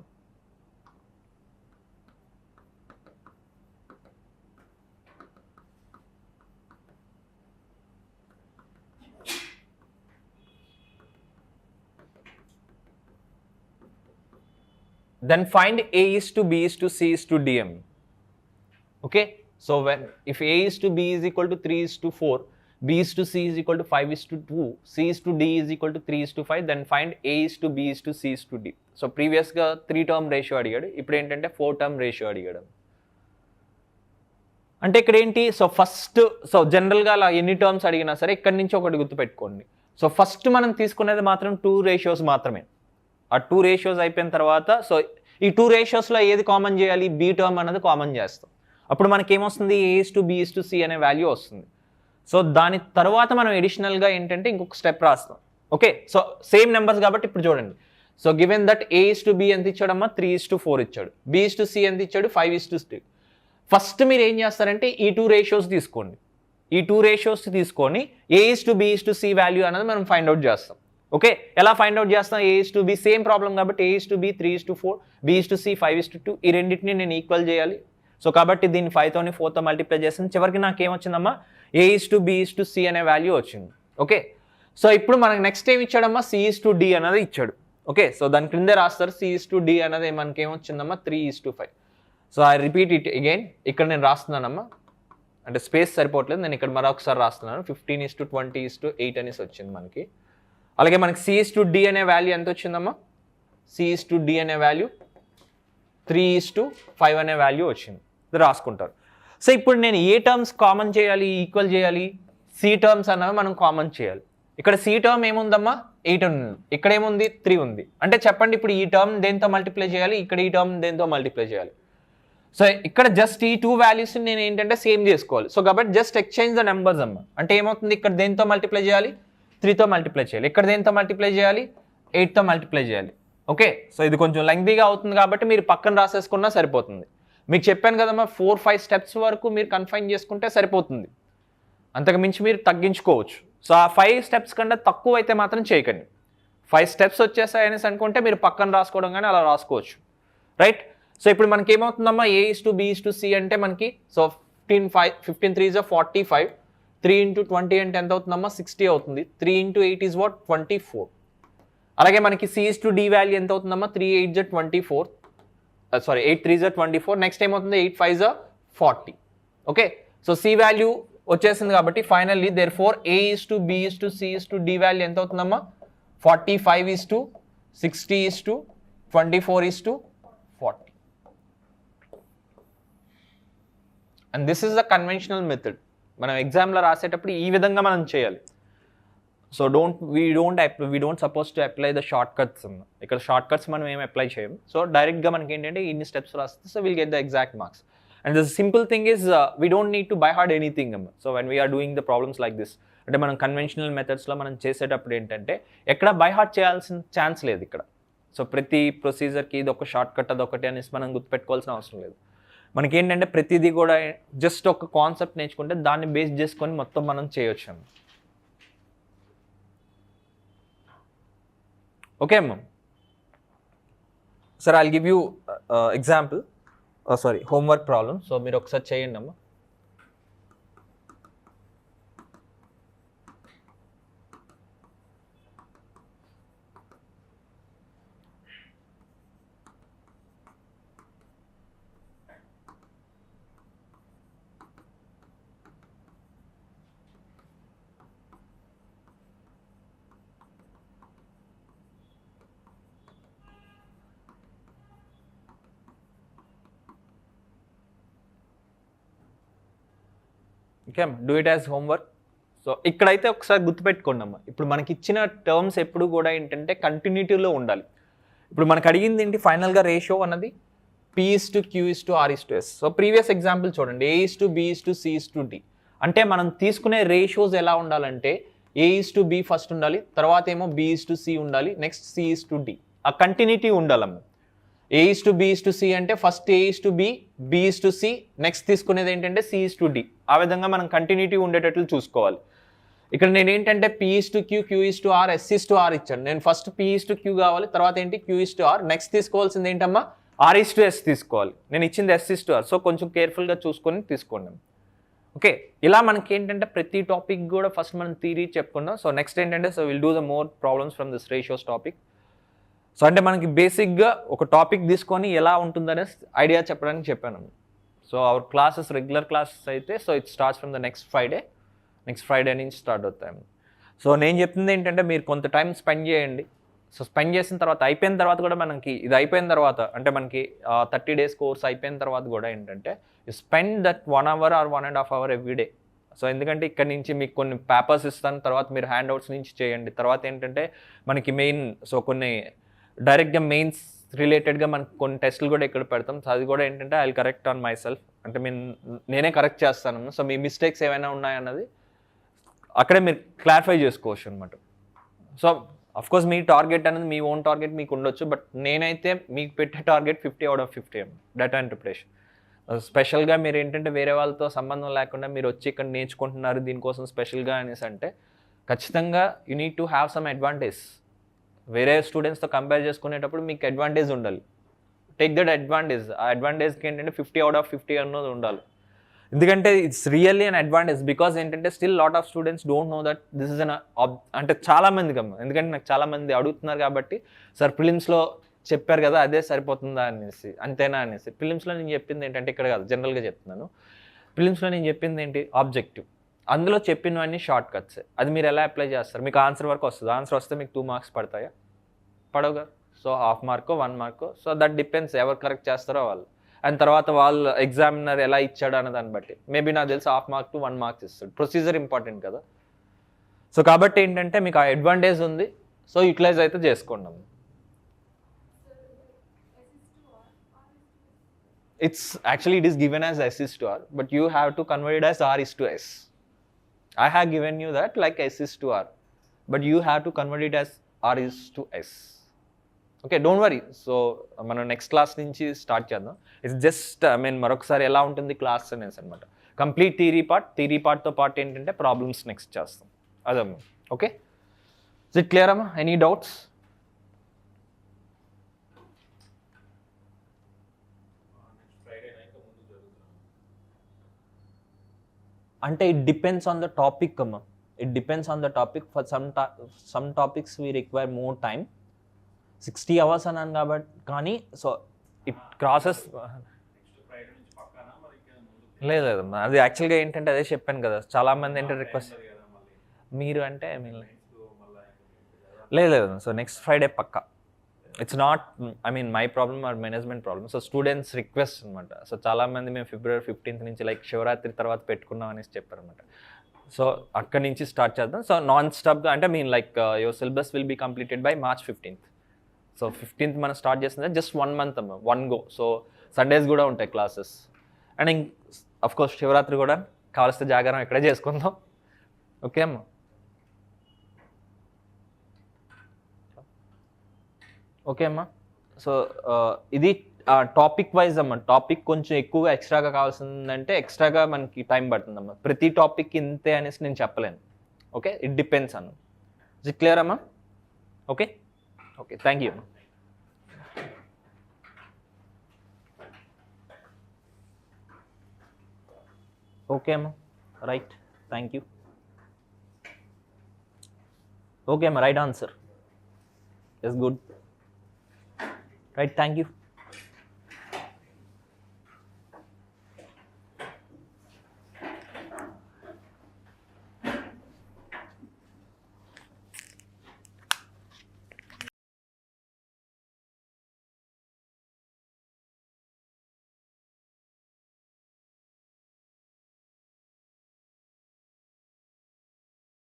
Then find A:B:C:DM. Okay, so if A:B is equal to 3:4, B:C is equal to 5:2, C:D is equal to 3:5, then find A:B:C:D. So ప్రీవియస్గా 3 టర్మ్ రేషియో అడిగాడు, ఇప్పుడు ఏంటంటే 4 టర్మ్ రేషియో అడిగాడు. అంటే ఇక్కడ ఏంటి, సో జనరల్గా అలా ఎన్ని టర్మ్స్ అడిగినా సరే ఇక్కడి నుంచి ఒకటి గుర్తుపెట్టుకోండి. సో ఫస్ట్ మనం తీసుకునేది మాత్రం 2 రేషియోస్ మాత్రమే. ఆ 2 రేషియోస్ అయిపోయిన తర్వాత సో ఈ 2 రేషియోస్లో ఏది కామన్ చేయాలి, బీ టర్మ్ అనేది కామన్ చేస్తాం. అప్పుడు మనకి ఏమొస్తుంది, A:B:C అనే వాల్యూ వస్తుంది. సో దాని తర్వాత మనం ఎడిషనల్గా ఏంటంటే ఇంకొక స్టెప్ రాస్తాం. ఓకే, సో సేమ్ నెంబర్స్ కాబట్టి ఇప్పుడు చూడండి. సో గివెన్ దట్ A:B ఎంత ఇచ్చాడమ్మా, 3:4 ఇచ్చాడు, B:C ఎంత ఇచ్చాడు, 5:2. ఫస్ట్ మీరు ఏం చేస్తారంటే ఈ 2 రేషియోస్ తీసుకోండి, ఈ 2 రేషియోస్ తీసుకొని A:B:C వాల్యూ అనేది మనం ఫైండ్ అవుట్ చేస్తాం. ఓకే, ఎలా ఫైండ్ అవుట్ చేస్తాం, A:B సేమ్ ప్రాబ్లం కాబట్టి A:B 3:4, B:C 5:2, ఈ రెండింటిని నేను ఈక్వల్ చేయాలి. సో కాబట్టి దీన్ని 5తోని 4తో మల్టిప్లై చేస్తాను, చివరికి నాకు ఏమొచ్చిందమ్మా, A:B:C అనే వాల్యూ వచ్చింది. ఓకే, సో ఇప్పుడు మనకి నెక్స్ట్ ఏమి ఇచ్చాడమ్మా, C:D అనేది ఇచ్చాడు. ఓకే, సో దాని క్రిందే రాస్తారు C/D అనేది మనకి ఏమొచ్చిందమ్మా 3:5. So I repeat it again, ఇక్కడ నేను రాస్తున్నానమ్మా, అంటే స్పేస్ సరిపోవట్లేదు, నేను ఇక్కడ మరొకసారి రాస్తున్నాను. 15:20:8 అనేసి వచ్చింది మనకి. అలాగే మనకి C/D అనే వాల్యూ ఎంత వచ్చిందమ్మా? C/D అనే వాల్యూ 3:5 అనే వాల్యూ వచ్చింది. ఇది రాసుకుంటారు. సో ఇప్పుడు నేను ఏ టర్మ్స్ కామన్ చేయాలి, ఈక్వల్ చేయాలి? C టర్మ్స్ అన్నవి మనం కామన్ చేయాలి. ఇక్కడ C టర్మ్ ఏముందమ్మా? 8 ఉంది. ఇక్కడ ఏముంది? 3 ఉంది. అంటే చెప్పండి, ఇప్పుడు ఈ టర్మ్ దేంతో మల్టిప్లై చేయాలి, ఇక్కడ ఈ టర్మ్ దేంతో మల్టిప్లై చేయాలి? సో ఇక్కడ జస్ట్ ఈ 2 వాల్యూస్ నేను ఏంటంటే సేమ్ చేసుకోవాలి. సో కాబట్టి జస్ట్ ఎక్స్చేంజ్ ద నెంబర్స్ అమ్మ. అంటే ఏమవుతుంది, ఇక్కడ దేంతో మల్టిప్లై చేయాలి? 3తో మల్టిప్లై చేయాలి. ఇక్కడ దేంతో మల్టిప్లై చేయాలి? 8తో మల్టిప్లై చేయాలి. ఓకే, సో ఇది కొంచెం లెంగ్తీగా అవుతుంది కాబట్టి మీరు పక్కన రాసేసుకున్నా సరిపోతుంది. మీకు చెప్పాను కదమ్మా, 4-5 స్టెప్స్ వరకు మీరు కన్ఫైన్ చేసుకుంటే సరిపోతుంది, అంతకు మించి మీరు తగ్గించుకోవచ్చు. సో ఆ 5 స్టెప్స్ కన్నా తక్కువ అయితే మాత్రం చేయకండి. 5 స్టెప్స్ వచ్చేసాయనేసి అనుకుంటే మీరు పక్కన రాసుకోవడం కానీ అలా రాసుకోవచ్చు, రైట్? సో ఇప్పుడు మనకి ఏమవుతుందమ్మా, A/B/C అంటే మనకి సో 15 3 is 45, 3 into 20 అంటే ఎంత అవుతుందమ్మా? 60 అవుతుంది. 3 into 8 is what? 24. అలాగే మనకి C/D వాల్యూ ఎంత అవుతుందమ్మా? 3 8 is 24, సారీ 8 3 is 24. నెక్స్ట్ ఏమవుతుంది? 8 5 is 40. Okay, so C value వచ్చేసింది కాబట్టి finally there four A/B/C/D value ఎంత అవుతుందమ్మా? 45:60:24:40. And this is the conventional method. మనం ఎగ్జామ్లో రాసేటప్పుడు ఈ విధంగా మనం చేయాలి. So we don't suppose to apply the short cuts. ఇక్కడ షార్ట్ కట్స్ మనం ఏం అప్లై చేయం. సో డైరెక్ట్గా మనకి ఏంటంటే ఇన్ని స్టెప్స్ రాస్తే so will get the exact marks. And the simple thing is we don't need to by heart anything. So when we are doing the problems like this, అంటే మనం కన్వెన్షనల్ మెథడ్స్లో మనం చేసేటప్పుడు ఏంటంటే ఎక్కడ బై హార్ట్ చేయాల్సిన ఛాన్స్ లేదు ఇక్కడ. సో ప్రతి ప్రొసీజర్కి ఇది ఒక షార్ట్ కట్ అదొకటి అనేసి మనం గుర్తుపెట్టుకోవాల్సిన అవసరం లేదు. మనకి ఏంటంటే ప్రతిదీ కూడా జస్ట్ ఒక కాన్సెప్ట్ నేర్చుకుంటే దాన్ని బేస్ చేసుకొని మొత్తం మనం చేయొచ్చు. ఓకే అమ్మ, sir I'll give you example, sorry homework problem. So మీరు ఒకసారి చేయండి అమ్మ. ఓకే అమ్మ, do it as homework. So ఇక్కడైతే ఒకసారి గుర్తుపెట్టుకోండి అమ్మ, ఇప్పుడు మనకి ఇచ్చిన టర్మ్స్ ఎప్పుడు కూడా ఏంటంటే కంటిన్యూటీలో ఉండాలి. ఇప్పుడు మనకు అడిగింది ఏంటి ఫైనల్గా రేషియో అన్నది P/Q/R/S. సో ప్రీవియస్ ఎగ్జాంపుల్ చూడండి, A/B/C/D. అంటే మనం తీసుకునే రేషియోస్ ఎలా ఉండాలంటే A/B ఫస్ట్ ఉండాలి, తర్వాత ఏమో B/C ఉండాలి, నెక్స్ట్ C/D. ఆ కంటిన్యూటీ ఉండాలమ్మ. A/B/C అంటే ఫస్ట్ A/B, B/C, నెక్స్ట్ తీసుకునేది ఏంటంటే C/D. ఆ విధంగా మనం కంటిన్యూటీ ఉండేటట్లు చూసుకోవాలి. ఇక్కడ నేను ఏంటంటే P/Q, Q/R, S/R ఇచ్చాను. నేను ఫస్ట్ P/Q కావాలి, తర్వాత ఏంటి Q/R, నెక్స్ట్ తీసుకోవాల్సింది ఏంటమ్మా R/S తీసుకోవాలి. నేను ఇచ్చింది S/R. సో కొంచెం కేర్ఫుల్గా చూసుకొని తీసుకోండి. ఓకే, ఇలా మనకి ఏంటంటే ప్రతి టాపిక్ కూడా ఫస్ట్ మనం థియరీ చెప్పుకున్నాం. సో నెక్స్ట్ ఏంటంటే so will do the more problems from this ratios topic. So అంటే మనకి బేసిక్గా ఒక టాపిక్ తీసుకొని ఎలా ఉంటుందనే ఐడియా చెప్పడానికి చెప్పాను. So our classes regular classes అయితే so it starts from the next Friday నుంచి స్టార్ట్ అవుతాయి. సో నేను చెప్తుంది ఏంటంటే మీరు కొంత టైం స్పెండ్ చేయండి. సో స్పెండ్ చేసిన తర్వాత అయిపోయిన తర్వాత కూడా మనకి ఇది అయిపోయిన తర్వాత అంటే మనకి 30 days కోర్స్ అయిపోయిన తర్వాత కూడా ఏంటంటే spend that 1 hour or 1.5 hour every day. So ఎందుకంటే ఇక్కడ నుంచి మీకు కొన్ని పేపర్స్ ఇస్తాను, తర్వాత మీరు హ్యాండ్ అవుట్స్ నుంచి చేయండి. తర్వాత ఏంటంటే మనకి మెయిన్ సో కొన్ని డైరెక్ట్గా మెయిన్స్ రిలేటెడ్గా మనకు కొన్ని టెస్టులు కూడా ఇక్కడ పెడతాం. సో అది కూడా ఏంటంటే I correct on my self, అంటే నేనే కరెక్ట్ చేస్తాను. సో మీ మిస్టేక్స్ ఏమైనా ఉన్నాయన్నది అక్కడే మీరు క్లారిఫై చేసుకోవచ్చు అనమాట. సో అఫ్కోర్స్ మీ టార్గెట్ అనేది మీ ఓన్ టార్గెట్ మీకు ఉండొచ్చు, బట్ నేనైతే మీకు పెట్టే target 50 out of 50 data interpretation. స్పెషల్గా మీరు ఏంటంటే వేరే వాళ్ళతో సంబంధం లేకుండా మీరు వచ్చి ఇక్కడ నేర్చుకుంటున్నారు దీనికోసం స్పెషల్గా అనేసి అంటే ఖచ్చితంగా you need to have some advantage. వేరే స్టూడెంట్స్తో కంపేర్ చేసుకునేటప్పుడు మీకు అడ్వాంటేజ్ ఉండాలి. Take that advantage. ఆ అడ్వాంటేజ్కి ఏంటంటే 50 out of 50 అన్నది ఉండాలి. ఎందుకంటే it's really an advantage because ఏంటంటే still lot of students don't know that this is an అంటే చాలా మందికి అమ్మ, ఎందుకంటే నాకు చాలా మంది అడుగుతున్నారు కాబట్టి సార్ ప్రిలిమ్స్లో చెప్పారు కదా అదే సరిపోతుందా అనేసి, అంతేనా అనేసి. ప్రిలిమ్స్లో నేను చెప్పింది ఏంటంటే ఇక్కడ కాదు, జనరల్గా చెప్తున్నాను. ప్రిలిమ్స్లో నేను చెప్పింది ఏంటి, ఆబ్జెక్టివ్. అందులో చెప్పినవన్నీ షార్ట్ కట్స్. అది మీరు ఎలా అప్లై చేస్తారు, మీకు ఆన్సర్ వరకు వస్తుంది, ఆన్సర్ వస్తే మీకు 2 మార్క్స్ పడతాయా, పడవుగా. సో హాఫ్ మార్కో 1 మార్కో, సో దట్ డిపెండ్స్ ఎవరు కరెక్ట్ చేస్తారో వాళ్ళు. అండ్ తర్వాత వాళ్ళు ఎగ్జామినర్ ఎలా ఇచ్చాడు అన్న దాన్ని బట్టి మేబీ నాకు తెలిసి 1/2 మార్క్ to 1 మార్క్స్ ఇస్తాడు. ప్రొసీజర్ ఇంపార్టెంట్ కదా. సో కాబట్టి ఏంటంటే మీకు ఆ అడ్వాంటేజ్ ఉంది, సో యూటిలైజ్ అయితే చేసుకోండి. It's actually it is given as S is to R, but you have to convert it as R is to S. I have given you that like S is to R, but you have to convert it as R is to S. Okay, don't worry. So మనం next class నుంచి start చేద్దాం. It's just మరొకసారి ఎలా ఉంటుంది class అనేసి అనమాట. Complete theory పార్ట్తో పాటు ఏంటంటే ప్రాబ్లమ్స్ నెక్స్ట్ చేస్తాం అదమ్మా. ఓకే, ఇస్ ఇట్ క్లియర్ అమ్మా? Any doubts? అంటే it depends on the topic అమ్మా. It depends on the topic. For some topics we require more time. 60 hours అన్నాను కాబట్టి, కానీ సో ఇట్ క్రాసెస్. లేదు అది యాక్చువల్గా ఏంటంటే అదే చెప్పాను కదా, చాలామంది ఏంటంటే రిక్వెస్ట్ మీరు అంటే లేదు. సో నెక్స్ట్ ఫ్రైడే పక్కా. It's not my problem our management problem. So students request అనమాట. సో చాలామంది మేము February 15th నుంచి లైక్ శివరాత్రి తర్వాత పెట్టుకున్నాం అనేసి చెప్పారనమాట. సో అక్కడి నుంచి స్టార్ట్ చేద్దాం. సో నాన్ స్టాప్గా అంటే like your syllabus will be completed by March 15th. So 15th మనం స్టార్ట్ చేస్తుంది జస్ట్ 1 month అమ్మ, 1 go. సో సండేస్ కూడా ఉంటాయి classes. And of course Shivaratri కూడా కావాల్సిన జాగారం ఇక్కడే చేసుకుందాం. ఓకే అమ్మ? ఓకే అమ్మా. సో ఇది టాపిక్ వైజ్ అమ్మ. టాపిక్ కొంచెం ఎక్కువగా ఎక్స్ట్రాగా కావాల్సిందంటే ఎక్స్ట్రాగా మనకి టైం పడుతుందమ్మా. ప్రతి టాపిక్ ఇంతే అనేసి నేను చెప్పలేను. ఓకే, ఇట్ డిపెండ్స్ అన్న. ఇస్ ఇట్ క్లియర్ అమ్మా? Okay okay, thank you. Okay అమ్మా, రైట్, థ్యాంక్ యూ. ఓకే అమ్మా, right answer. Is good. Right, thank you.